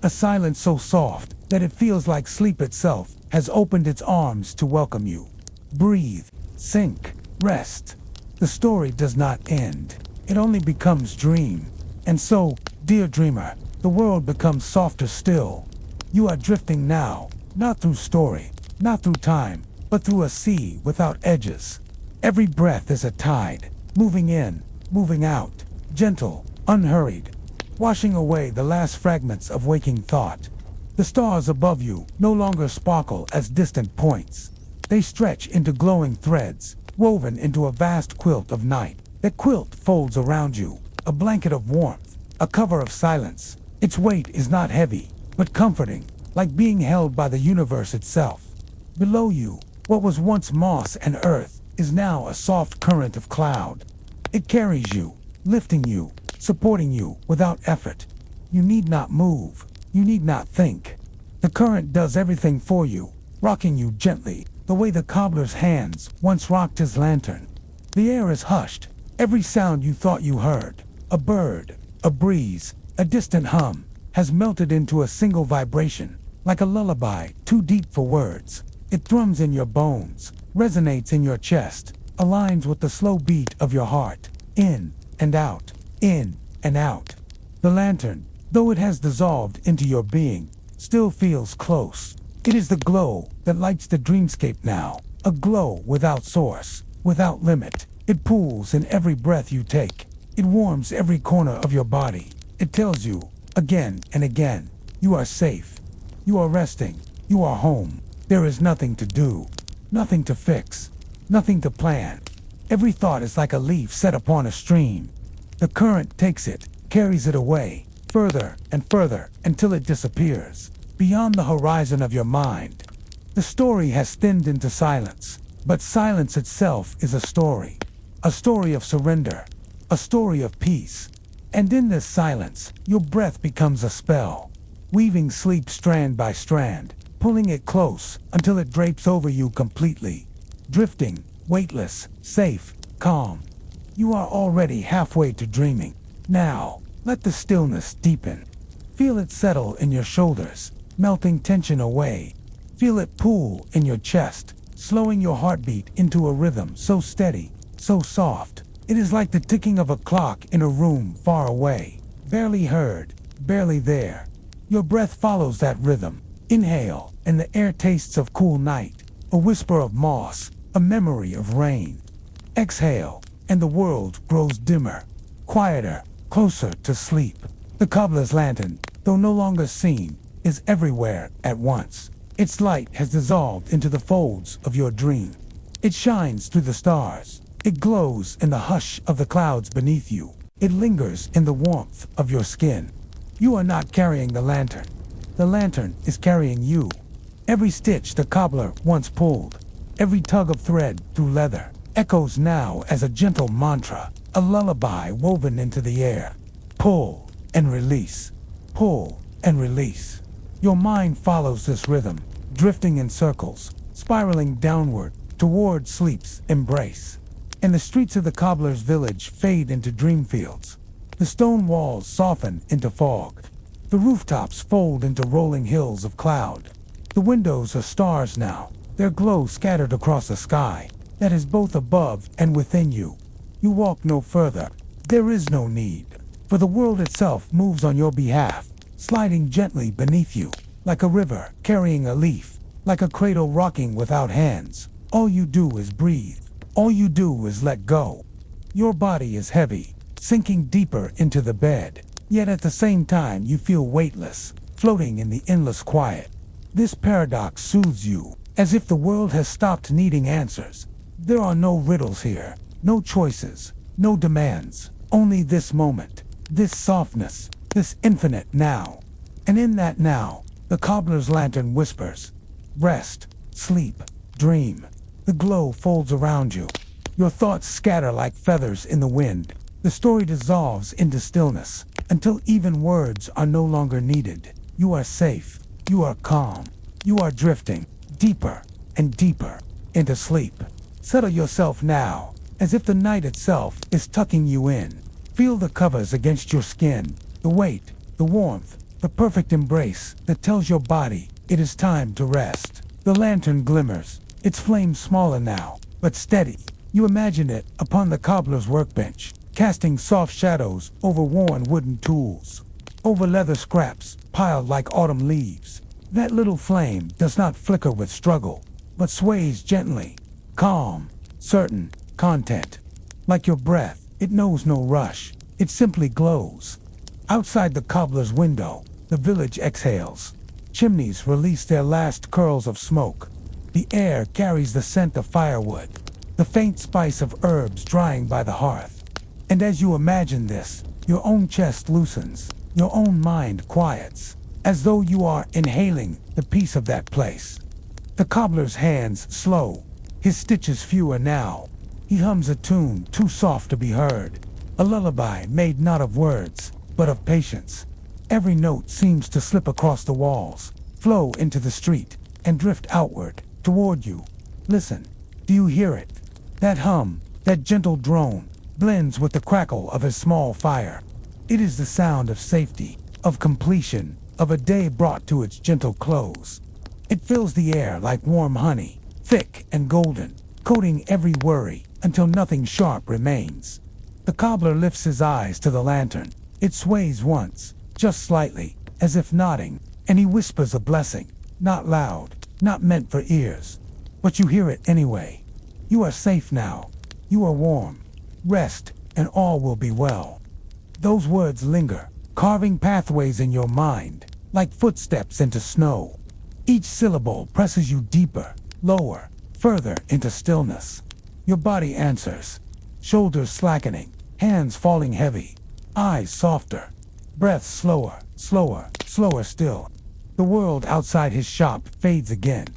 A silence so soft that it feels like sleep itself has opened its arms to welcome you. Breathe, sink, rest. The story does not end. It only becomes dream. And so, dear dreamer, the world becomes softer still. You are drifting now, not through story, not through time, but through a sea without edges. Every breath is a tide, moving in, moving out, gentle, unhurried, washing away the last fragments of waking thought. The stars above you no longer sparkle as distant points. They stretch into glowing threads, woven into a vast quilt of night. That quilt folds around you, a blanket of warmth, a cover of silence. Its weight is not heavy, but comforting, like being held by the universe itself. Below you, what was once moss and earth is now a soft current of cloud. It carries you, lifting you, supporting you without effort. You need not move. You need not think. The current does everything for you, rocking you gently, the way the cobbler's hands once rocked his lantern. The air is hushed. Every sound you thought you heard, a bird, a breeze, a distant hum, has melted into a single vibration, like a lullaby too deep for words. It thrums in your bones, resonates in your chest, aligns with the slow beat of your heart, in and out, in and out. The lantern, though it has dissolved into your being, still feels close. It is the glow that lights the dreamscape now, a glow without source, without limit. It pools in every breath you take. It warms every corner of your body. It tells you, again and again, you are safe. You are resting. You are home. There is nothing to do, nothing to fix, nothing to plan. Every thought is like a leaf set upon a stream. The current takes it, carries it away, further and further until it disappears, beyond the horizon of your mind. The story has thinned into silence, but silence itself is a story of surrender, a story of peace. And in this silence, your breath becomes a spell, weaving sleep strand by strand, pulling it close until it drapes over you completely, drifting, weightless, safe, calm. You are already halfway to dreaming. Now, let the stillness deepen. Feel it settle in your shoulders, melting tension away. Feel it pool in your chest, slowing your heartbeat into a rhythm so steady, so soft. It is like the ticking of a clock in a room far away, barely heard, barely there. Your breath follows that rhythm. Inhale, and the air tastes of cool night, a whisper of moss, a memory of rain. Exhale, and the world grows dimmer, quieter, closer to sleep. The cobbler's lantern, though no longer seen, is everywhere at once. Its light has dissolved into the folds of your dream. It shines through the stars. It glows in the hush of the clouds beneath you. It lingers in the warmth of your skin. You are not carrying the lantern. The lantern is carrying you. Every stitch the cobbler once pulled, every tug of thread through leather, echoes now as a gentle mantra, a lullaby woven into the air. Pull and release. Pull and release. Your mind follows this rhythm, drifting in circles, spiraling downward toward sleep's embrace. And the streets of the cobbler's village fade into dream fields. The stone walls soften into fog. The rooftops fold into rolling hills of cloud. The windows are stars now, their glow scattered across a sky that is both above and within you. You walk no further. There is no need, for the world itself moves on your behalf, sliding gently beneath you, like a river carrying a leaf, like a cradle rocking without hands. All you do is breathe. All you do is let go. Your body is heavy, sinking deeper into the bed, yet at the same time you feel weightless, floating in the endless quiet. This paradox soothes you, as if the world has stopped needing answers. There are no riddles here, no choices, no demands, only this moment, this softness, this infinite now. And in that now, the cobbler's lantern whispers, rest, sleep, dream. The glow folds around you. Your thoughts scatter like feathers in the wind. The story dissolves into stillness, until even words are no longer needed. You are safe. You are calm. You are drifting deeper and deeper into sleep. Settle yourself now, as if the night itself is tucking you in. Feel the covers against your skin, the weight, the warmth, the perfect embrace that tells your body it is time to rest. The lantern glimmers, its flame smaller now, but steady. You imagine it upon the cobbler's workbench, casting soft shadows over worn wooden tools. over leather scraps piled like autumn leaves. That little flame does not flicker with struggle, but sways gently, calm, certain, content. Like your breath, it knows no rush, it simply glows. Outside the cobbler's window, the village exhales. Chimneys release their last curls of smoke. The air carries the scent of firewood, the faint spice of herbs drying by the hearth. And as you imagine this, your own chest loosens, your own mind quiets, as though you are inhaling the peace of that place. The cobbler's hands slow, his stitches fewer now. He hums a tune too soft to be heard, a lullaby made not of words, but of patience. Every note seems to slip across the walls, flow into the street, and drift outward, toward you. Listen, do you hear it? That hum, that gentle drone, blends with the crackle of a small fire. It is the sound of safety, of completion, of a day brought to its gentle close. It fills the air like warm honey, thick and golden, coating every worry until nothing sharp remains. The cobbler lifts his eyes to the lantern. It sways once, just slightly, as if nodding, and he whispers a blessing, not loud, not meant for ears. But you hear it anyway. You are safe now. You are warm. Rest, and all will be well. Those words linger, carving pathways in your mind, like footsteps into snow. Each syllable presses you deeper, lower, further into stillness. Your body answers, shoulders slackening, hands falling heavy, eyes softer, breath slower, slower still. The world outside his shop fades again,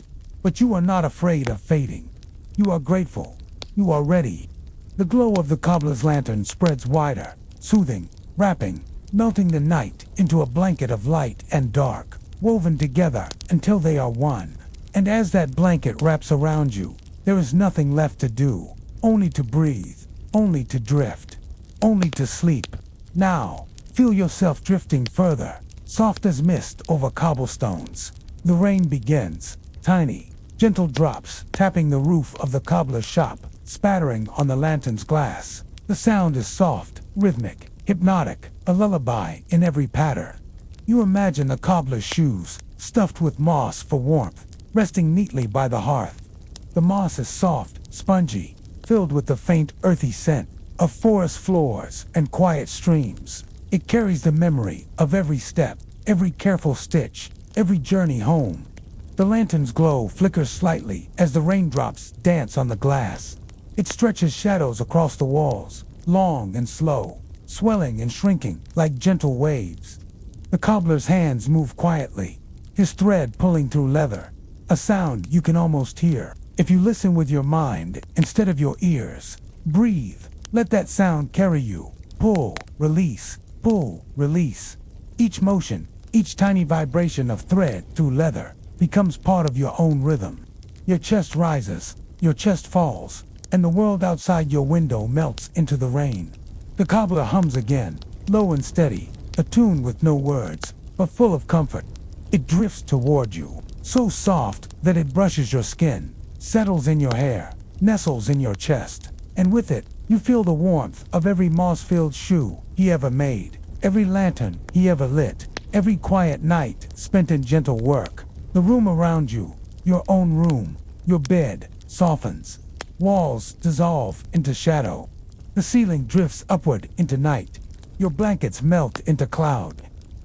but you are not afraid of fading. You are grateful. You are ready. The glow of the cobbler's lantern spreads wider, soothing, wrapping, melting the night into a blanket of light and dark, woven together until they are one. And as that blanket wraps around you, there is nothing left to do, only to breathe, only to drift, only to sleep. Now, feel yourself drifting further, soft as mist over cobblestones. The rain begins, tiny, gentle drops tapping the roof of the cobbler's shop, spattering on the lantern's glass. The sound is soft, rhythmic, hypnotic, a lullaby in every patter. You imagine the cobbler's shoes, stuffed with moss for warmth, resting neatly by the hearth. The moss is soft, spongy, filled with the faint earthy scent of forest floors and quiet streams. It carries the memory of every step, every careful stitch, every journey home. The lantern's glow flickers slightly as the raindrops dance on the glass. It stretches shadows across the walls, long and slow, swelling and shrinking like gentle waves. The cobbler's hands move quietly, his thread pulling through leather, a sound you can almost hear if you listen with your mind instead of your ears. Breathe, let that sound carry you. Pull, release, pull, release. Each motion, each tiny vibration of thread through leather becomes part of your own rhythm. Your chest rises, your chest falls, and the world outside your window melts into the rain. The cobbler hums again, low and steady, a tune with no words, but full of comfort. It drifts toward you, so soft that it brushes your skin, settles in your hair, nestles in your chest, and with it, you feel the warmth of every moss-filled shoe he ever made, every lantern he ever lit, every quiet night spent in gentle work. The room around you, your own room, your bed, softens. Walls dissolve into shadow. The ceiling drifts upward into night. Your blankets melt into cloud,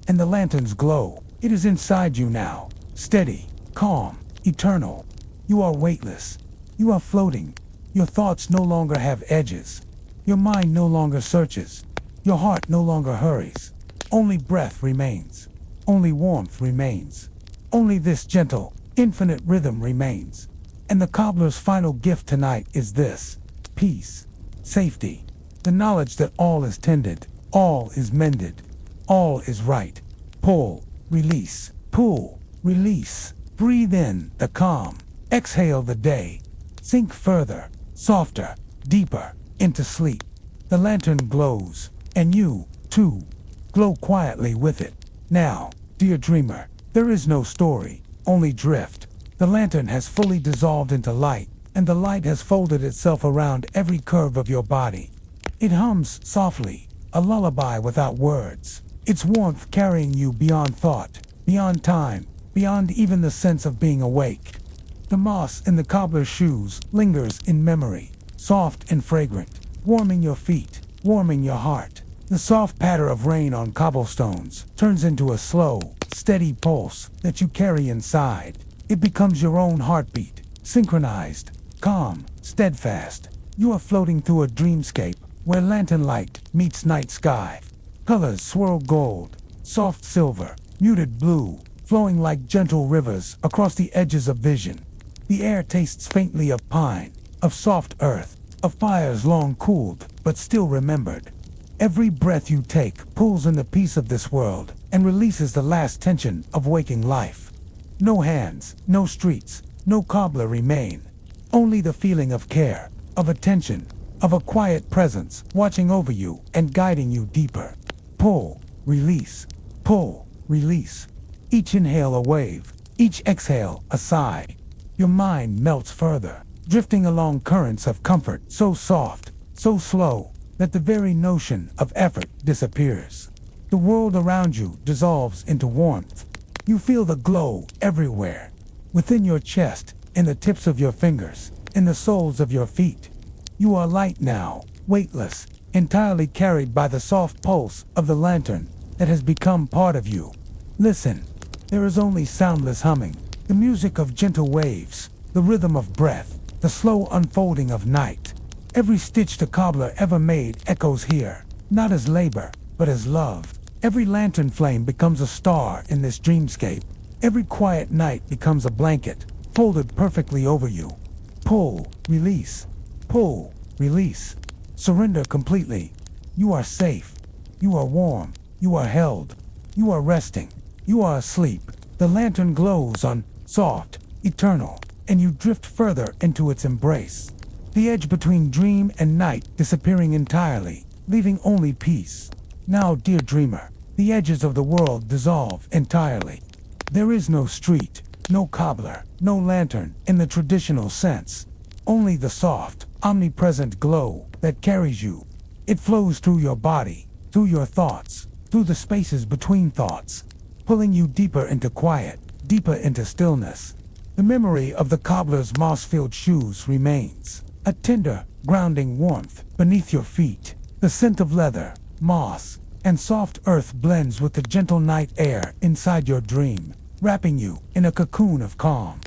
and the lanterns glow. It is inside you now, steady, calm, eternal. You are weightless. You are floating. Your thoughts no longer have edges. Your mind no longer searches. Your heart no longer hurries. Only breath remains. Only warmth remains. Only this gentle, infinite rhythm remains. And the cobbler's final gift tonight is this: peace, safety, the knowledge that all is tended, all is mended, all is right. Pull, release, pull, release. Breathe in the calm, exhale the day. Sink further, softer, deeper, into sleep. The lantern glows, and you, too, glow quietly with it. Now, dear dreamer, there is no story, only drift. The lantern has fully dissolved into light, and the light has folded itself around every curve of your body. It hums softly, a lullaby without words. its warmth carrying you beyond thought, beyond time, beyond even the sense of being awake. The moss in the cobbler's shoes lingers in memory, soft and fragrant, warming your feet, warming your heart. The soft patter of rain on cobblestones turns into a slow, steady pulse that you carry inside. It becomes your own heartbeat, synchronized, calm, steadfast. You are floating through a dreamscape where lantern light meets night sky. Colors swirl gold, soft silver, muted blue, flowing like gentle rivers across the edges of vision. The air tastes faintly of pine, of soft earth, of fires long cooled but still remembered. Every breath you take pulls in the peace of this world and releases the last tension of waking life. No hands, no streets, no cobbler remain. Only the feeling of care, of attention, of a quiet presence watching over you and guiding you deeper. Pull, release, pull, release. Each inhale a wave, each exhale a sigh. Your mind melts further, drifting along currents of comfort so soft, so slow, that the very notion of effort disappears. The world around you dissolves into warmth. You feel the glow everywhere, within your chest, in the tips of your fingers, in the soles of your feet. You are light now, weightless, entirely carried by the soft pulse of the lantern that has become part of you. Listen, there is only soundless humming, the music of gentle waves, the rhythm of breath, the slow unfolding of night. Every stitch the cobbler ever made echoes here, not as labor, but as love. Every lantern flame becomes a star in this dreamscape. Every quiet night becomes a blanket, folded perfectly over you. Pull, release. Pull, release. Surrender completely. You are safe. You are warm. You are held. You are resting. You are asleep. The lantern glows on, soft, eternal, and you drift further into its embrace. The edge between dream and night disappearing entirely, leaving only peace. Now, dear dreamer, the edges of the world dissolve entirely. There is no street, no cobbler, no lantern in the traditional sense. Only the soft, omnipresent glow that carries you. It flows through your body, through your thoughts, through the spaces between thoughts, pulling you deeper into quiet, deeper into stillness. The memory of the cobbler's moss-filled shoes remains. A tender, grounding warmth beneath your feet. The scent of leather, moss, and soft earth blends with the gentle night air inside your dream, wrapping you in a cocoon of calm.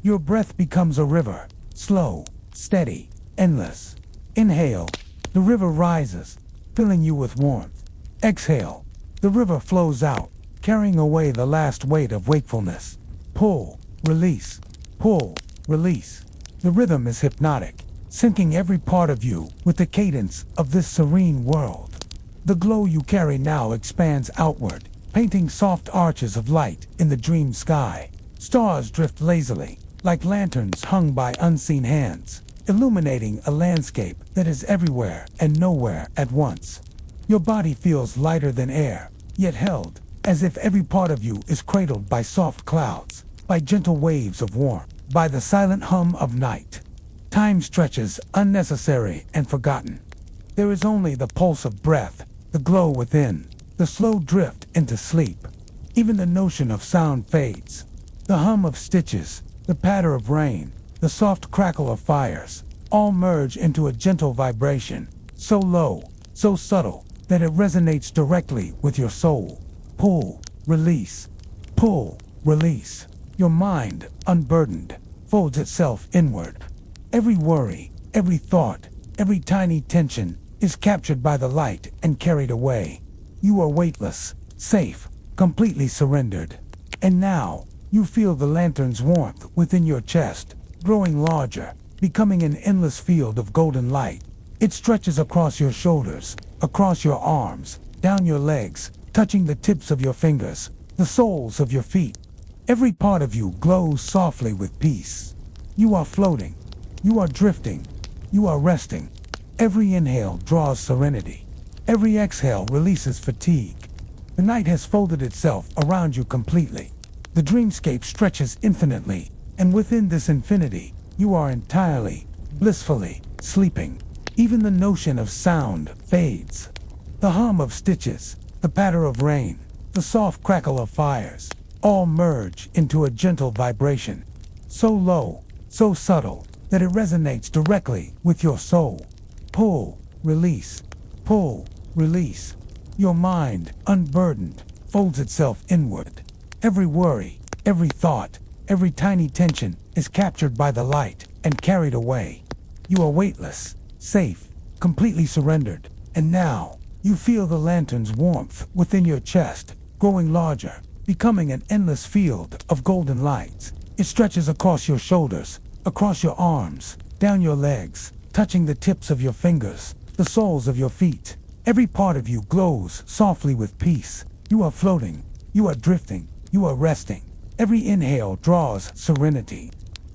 Your breath becomes a river, slow, steady, endless. Inhale, the river rises, filling you with warmth. Exhale, the river flows out, carrying away the last weight of wakefulness. Pull, release, pull, release. The rhythm is hypnotic, syncing every part of you with the cadence of this serene world. The glow you carry now expands outward, painting soft arches of light in the dream sky. Stars drift lazily, like lanterns hung by unseen hands, illuminating a landscape that is everywhere and nowhere at once. Your body feels lighter than air, yet held, as if every part of you is cradled by soft clouds, by gentle waves of warmth, by the silent hum of night. Time stretches unnecessary and forgotten. There is only the pulse of breath, the glow within, the slow drift into sleep. Even the notion of sound fades. The hum of stitches, the patter of rain, the soft crackle of fires, all merge into a gentle vibration, so low, so subtle, that it resonates directly with your soul. Pull, release. Pull, release. Your mind, unburdened, folds itself inward. Every worry, every thought, every tiny tension is captured by the light and carried away. You are weightless, safe, completely surrendered. And now, you feel the lantern's warmth within your chest, growing larger, becoming an endless field of golden light. It stretches across your shoulders, across your arms, down your legs, touching the tips of your fingers, the soles of your feet. Every part of you glows softly with peace. You are floating. You are drifting. You are resting. Every inhale draws serenity. Every exhale releases fatigue. The night has folded itself around you completely. The dreamscape stretches infinitely, and within this infinity, you are entirely, blissfully, sleeping. Even the notion of sound fades. The hum of stitches, the patter of rain, the soft crackle of fires, all merge into a gentle vibration. So low, so subtle, that it resonates directly with your soul. Pull, release, pull, release. Your mind, unburdened, folds itself inward. Every worry, every thought, every tiny tension is captured by the light and carried away. You are weightless, safe, completely surrendered, and now you feel the lantern's warmth within your chest, growing larger, becoming an endless field of golden lights. It stretches across your shoulders, across your arms, down your legs, touching the tips of your fingers, the soles of your feet. Every part of you glows softly with peace. You are floating, you are drifting, you are resting. Every inhale draws serenity.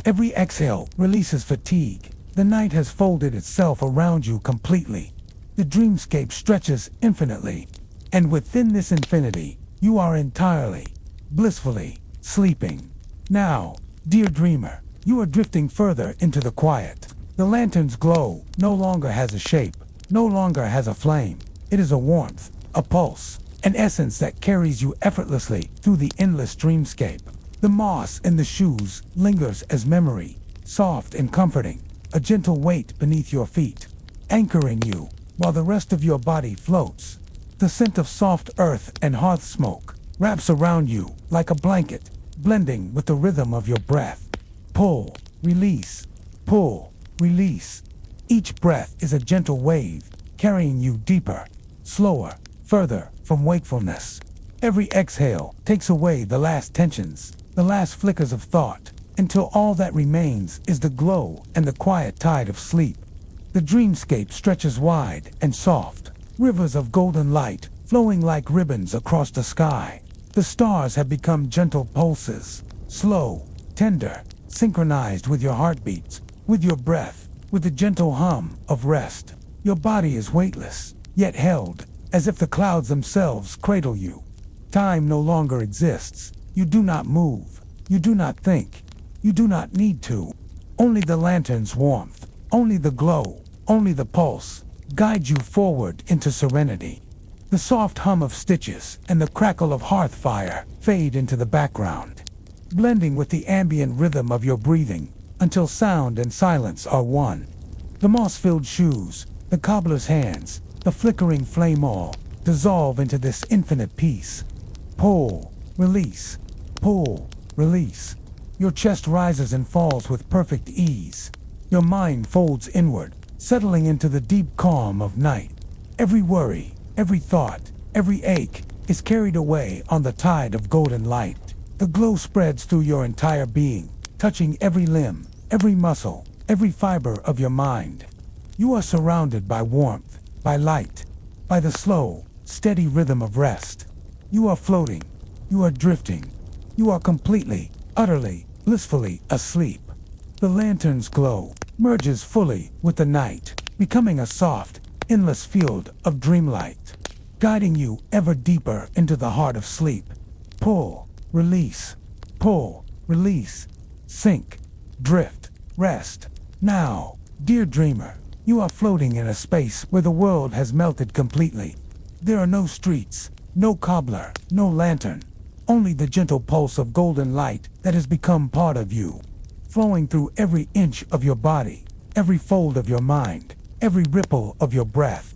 Every exhale releases fatigue. The night has folded itself around you completely. The dreamscape stretches infinitely. And within this infinity, you are entirely, blissfully sleeping. Now, dear dreamer, you are drifting further into the quiet. The lantern's glow no longer has a shape, no longer has a flame. It is a warmth, a pulse, an essence that carries you effortlessly through the endless dreamscape. The moss in the shoes lingers as memory, soft and comforting, a gentle weight beneath your feet, anchoring you while the rest of your body floats. The scent of soft earth and hearth smoke wraps around you like a blanket, blending with the rhythm of your breath. Pull, release, pull, release. Each breath is a gentle wave, carrying you deeper, slower, further from wakefulness. Every exhale takes away the last tensions, the last flickers of thought, until all that remains is the glow and the quiet tide of sleep. The dreamscape stretches wide and soft, rivers of golden light flowing like ribbons across the sky. The stars have become gentle pulses, slow, tender, synchronized with your heartbeats, with your breath, with the gentle hum of rest. Your body is weightless, yet held, as if the clouds themselves cradle you. Time no longer exists. You do not move. You do not think. You do not need to. Only the lantern's warmth, only the glow, only the pulse, guide you forward into serenity. The soft hum of stitches and the crackle of hearth fire fade into the background, blending with the ambient rhythm of your breathing until sound and silence are one. The moss-filled shoes, the cobbler's hands, the flickering flame all dissolve into this infinite peace. Pull, release, pull, release. Your chest rises and falls with perfect ease. Your mind folds inward, settling into the deep calm of night. Every worry, every thought, every ache is carried away on the tide of golden light. The glow spreads through your entire being, touching every limb, every muscle, every fiber of your mind. You are surrounded by warmth, by light, by the slow, steady rhythm of rest. You are floating, you are drifting, you are completely, utterly, blissfully asleep. The lantern's glow merges fully with the night, becoming a soft, endless field of dreamlight, guiding you ever deeper into the heart of sleep. Pull, release, pull, release, sink, drift, rest. Now, dear dreamer, you are floating in a space where the world has melted completely. There are no streets, no cobbler, no lantern, only the gentle pulse of golden light that has become part of you, flowing through every inch of your body, every fold of your mind, every ripple of your breath.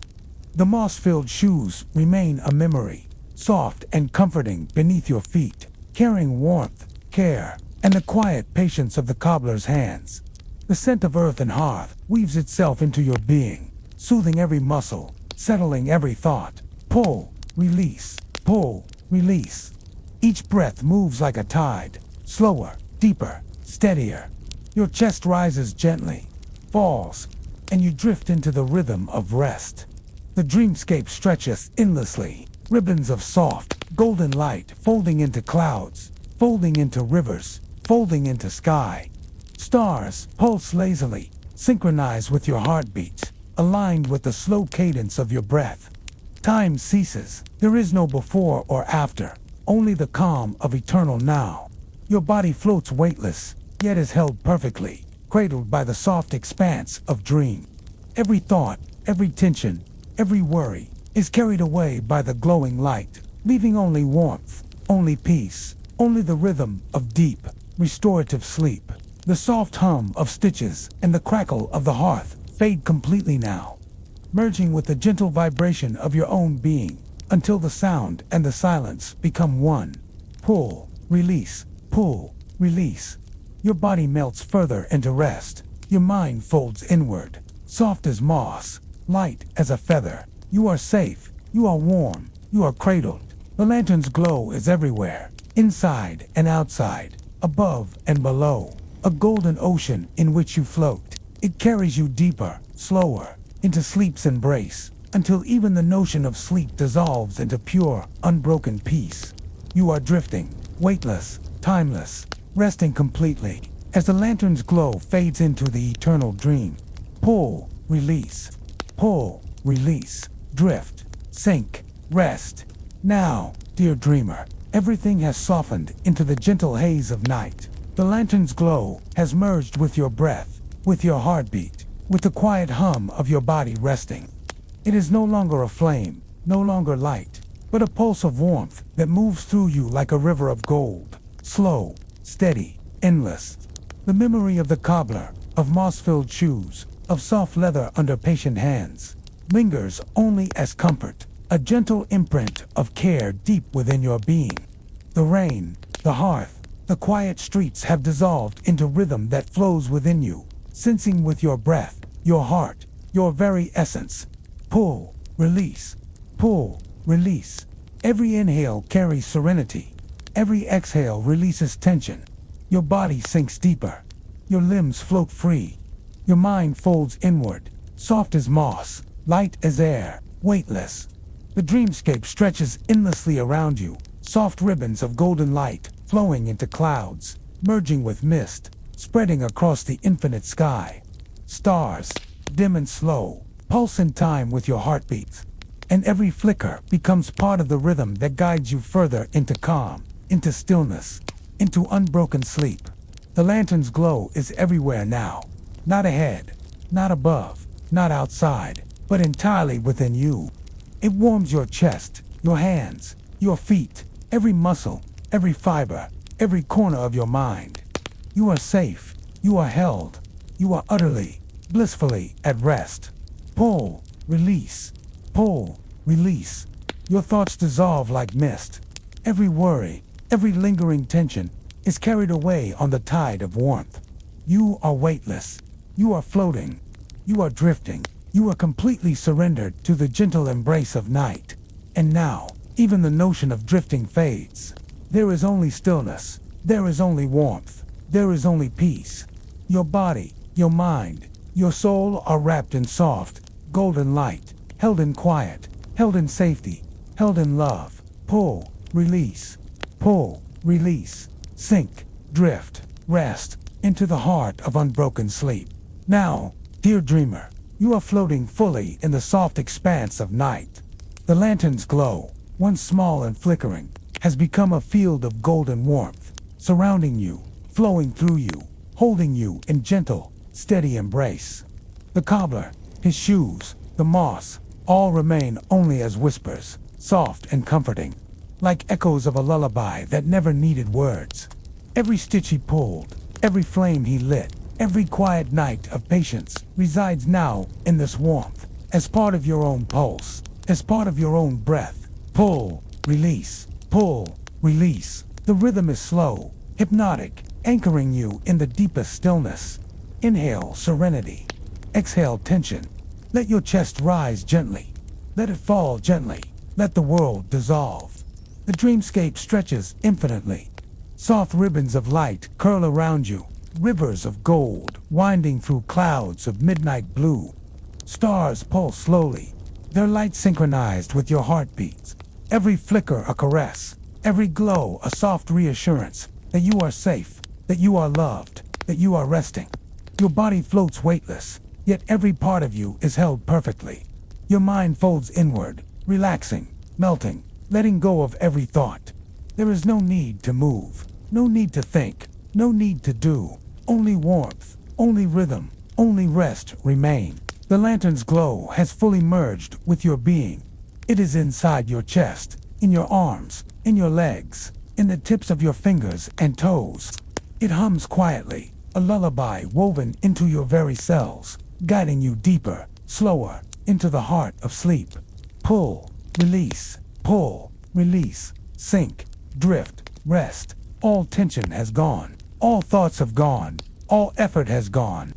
The moss-filled shoes remain a memory, soft and comforting beneath your feet, carrying warmth, care, and the quiet patience of the cobbler's hands. The scent of earth and hearth weaves itself into your being, soothing every muscle, settling every thought. Pull, release, pull, release. Each breath moves like a tide, slower, deeper, steadier. Your chest rises gently, falls, and you drift into the rhythm of rest. The dreamscape stretches endlessly, ribbons of soft, golden light folding into clouds, folding into rivers, folding into sky. Stars pulse lazily, synchronized with your heartbeats, aligned with the slow cadence of your breath. Time ceases. There is no before or after, only the calm of eternal now. Your body floats weightless, yet is held perfectly, cradled by the soft expanse of dream. Every thought, every tension, every worry, is carried away by the glowing light, leaving only warmth, only peace, only the rhythm of deep, restorative sleep. The soft hum of stitches and the crackle of the hearth fade completely now, merging with the gentle vibration of your own being, until the sound and the silence become one. Pull, release, pull, release. Your body melts further into rest. Your mind folds inward, soft as moss, light as a feather. You are safe, you are warm, you are cradled. The lantern's glow is everywhere, inside and outside, above and below. A golden ocean in which you float. It carries you deeper, slower, into sleep's embrace, until even the notion of sleep dissolves into pure, unbroken peace. You are drifting, weightless, timeless, resting completely, as the lantern's glow fades into the eternal dream. Pull, release, drift, sink, rest. Now, dear dreamer, everything has softened into the gentle haze of night. The lantern's glow has merged with your breath, with your heartbeat, with the quiet hum of your body resting. It is no longer a flame, no longer light, but a pulse of warmth that moves through you like a river of gold, slow, steady, endless. The memory of the cobbler, of moss-filled shoes, of soft leather under patient hands, lingers only as comfort, a gentle imprint of care deep within your being. The rain, the hearth, the quiet streets have dissolved into rhythm that flows within you, sensing with your breath, your heart, your very essence. Pull, release, pull, release. Every inhale carries serenity. Every exhale releases tension. Your body sinks deeper. Your limbs float free. Your mind folds inward, soft as moss, light as air, weightless. The dreamscape stretches endlessly around you, soft ribbons of golden light flowing into clouds, merging with mist, spreading across the infinite sky. Stars, dim and slow, pulse in time with your heartbeats, and every flicker becomes part of the rhythm that guides you further into calm, into stillness, into unbroken sleep. The lantern's glow is everywhere now, not ahead, not above, not outside, but entirely within you. It warms your chest, your hands, your feet, every muscle, every fiber, every corner of your mind. You are safe, you are held, you are utterly, blissfully at rest. Pull, release, pull, release. Your thoughts dissolve like mist. Every worry, every lingering tension is carried away on the tide of warmth. You are weightless, you are floating, you are drifting, you are completely surrendered to the gentle embrace of night. And now, even the notion of drifting fades. There is only stillness, there is only warmth, there is only peace. Your body, your mind, your soul are wrapped in soft, golden light, held in quiet, held in safety, held in love. Pull, release, sink, drift, rest, into the heart of unbroken sleep. Now, dear dreamer, you are floating fully in the soft expanse of night. The lantern's glow, once small and flickering, has become a field of golden warmth, surrounding you, flowing through you, holding you in gentle, steady embrace. The cobbler, his shoes, the moss, all remain only as whispers, soft and comforting, like echoes of a lullaby that never needed words. Every stitch he pulled, every flame he lit, every quiet night of patience resides now in this warmth, as part of your own pulse, as part of your own breath. Pull, release, pull, release. The rhythm is slow, hypnotic, anchoring you in the deepest stillness. Inhale serenity, exhale tension. Let your chest rise gently, let it fall gently, let the world dissolve. The dreamscape stretches infinitely. Soft ribbons of light curl around you, rivers of gold winding through clouds of midnight blue. Stars pulse slowly, their light synchronized with your heartbeats. Every flicker a caress, every glow a soft reassurance that you are safe, that you are loved, that you are resting. Your body floats weightless, yet every part of you is held perfectly. Your mind folds inward, relaxing, melting, letting go of every thought. There is no need to move, no need to think, no need to do. Only warmth, only rhythm, only rest remain. The lantern's glow has fully merged with your being. It is inside your chest, in your arms, in your legs, in the tips of your fingers and toes. It hums quietly, a lullaby woven into your very cells, guiding you deeper, slower, into the heart of sleep. Pull, release, sink, drift, rest. All tension has gone, all thoughts have gone, all effort has gone.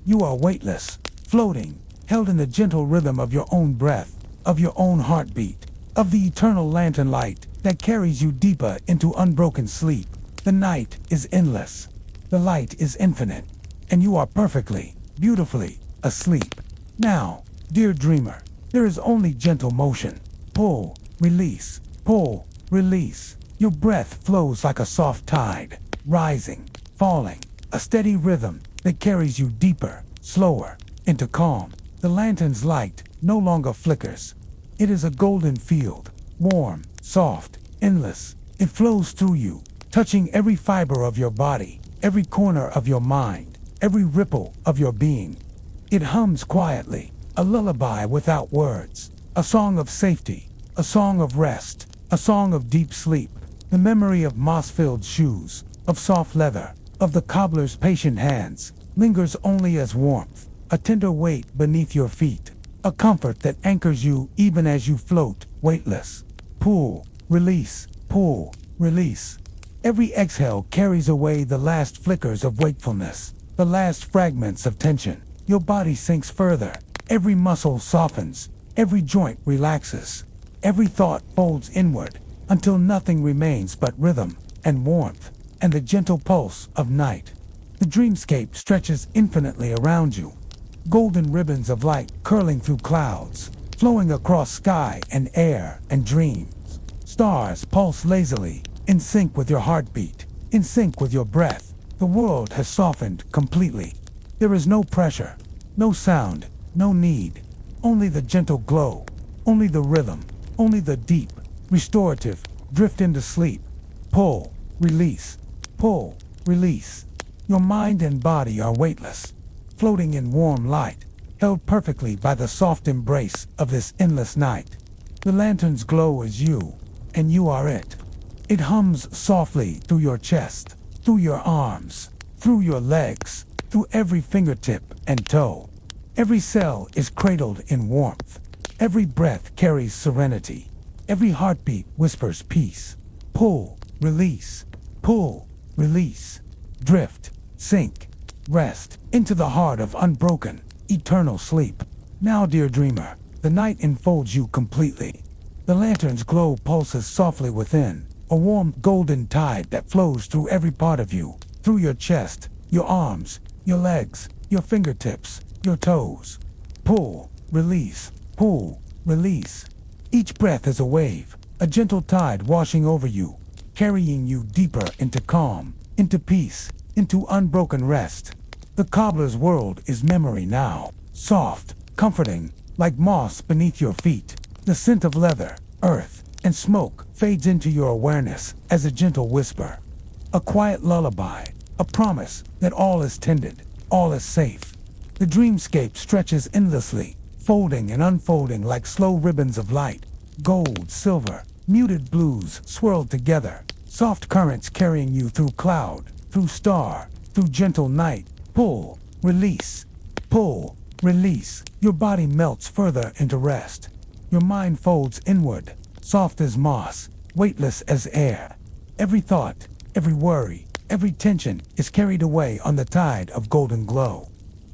You are weightless, floating, held in the gentle rhythm of your own breath, of your own heartbeat, of the eternal lantern light that carries you deeper into unbroken sleep. The night is endless, the light is infinite, and you are perfectly, beautifully asleep. Now, dear dreamer, there is only gentle motion. Pull, release, pull, release. Your breath flows like a soft tide, rising, falling, a steady rhythm that carries you deeper, slower, into calm. The lantern's light no longer flickers. It is a golden field, warm, soft, endless. It flows through you, touching every fiber of your body, every corner of your mind, every ripple of your being. It hums quietly, a lullaby without words, a song of safety, a song of rest, a song of deep sleep. The memory of moss-filled shoes, of soft leather, of the cobbler's patient hands, lingers only as warmth, a tender weight beneath your feet, a comfort that anchors you even as you float, weightless. Pull, release, pull, release. Every exhale carries away the last flickers of wakefulness, the last fragments of tension. Your body sinks further, every muscle softens, every joint relaxes, every thought folds inward, until nothing remains but rhythm and warmth and the gentle pulse of night. The dreamscape stretches infinitely around you, golden ribbons of light curling through clouds, flowing across sky and air and dreams. Stars pulse lazily, in sync with your heartbeat, in sync with your breath. The world has softened completely. There is no pressure, no sound, no need, only the gentle glow, only the rhythm, only the deep, restorative drift into sleep. Pull, release, pull, release. Your mind and body are weightless, floating in warm light, held perfectly by the soft embrace of this endless night. The lantern's glow is you, and you are it. It hums softly through your chest, through your arms, through your legs, through every fingertip and toe. Every cell is cradled in warmth. Every breath carries serenity. Every heartbeat whispers peace. Pull, release, drift, sink, rest into the heart of unbroken, eternal sleep. Now, dear dreamer, the night enfolds you completely. The lantern's glow pulses softly within, a warm golden tide that flows through every part of you, through your chest, your arms, your legs, your fingertips, your toes. Pull, release, pull, release. Each breath is a wave, a gentle tide washing over you, carrying you deeper into calm, into peace, into unbroken rest. The cobbler's world is memory now, soft, comforting, like moss beneath your feet. The scent of leather, earth, and smoke fades into your awareness as a gentle whisper. A quiet lullaby, a promise that all is tended, all is safe. The dreamscape stretches endlessly, folding and unfolding like slow ribbons of light. Gold, silver, muted blues swirled together, soft currents carrying you through cloud, through star, through gentle night. Pull, release, your body melts further into rest. Your mind folds inward, soft as moss, weightless as air. Every thought, every worry, every tension is carried away on the tide of golden glow.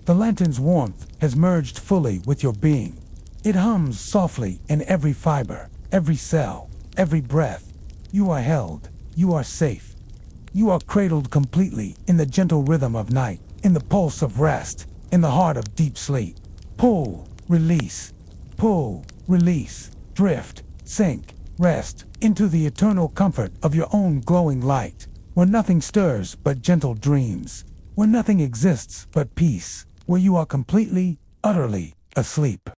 The lantern's warmth has merged fully with your being. It hums softly in every fiber, every cell, every breath. You are held, you are safe. You are cradled completely in the gentle rhythm of night, in the pulse of rest, in the heart of deep sleep. Pull, release, drift, sink, rest into the eternal comfort of your own glowing light, where nothing stirs but gentle dreams, where nothing exists but peace, where you are completely, utterly asleep.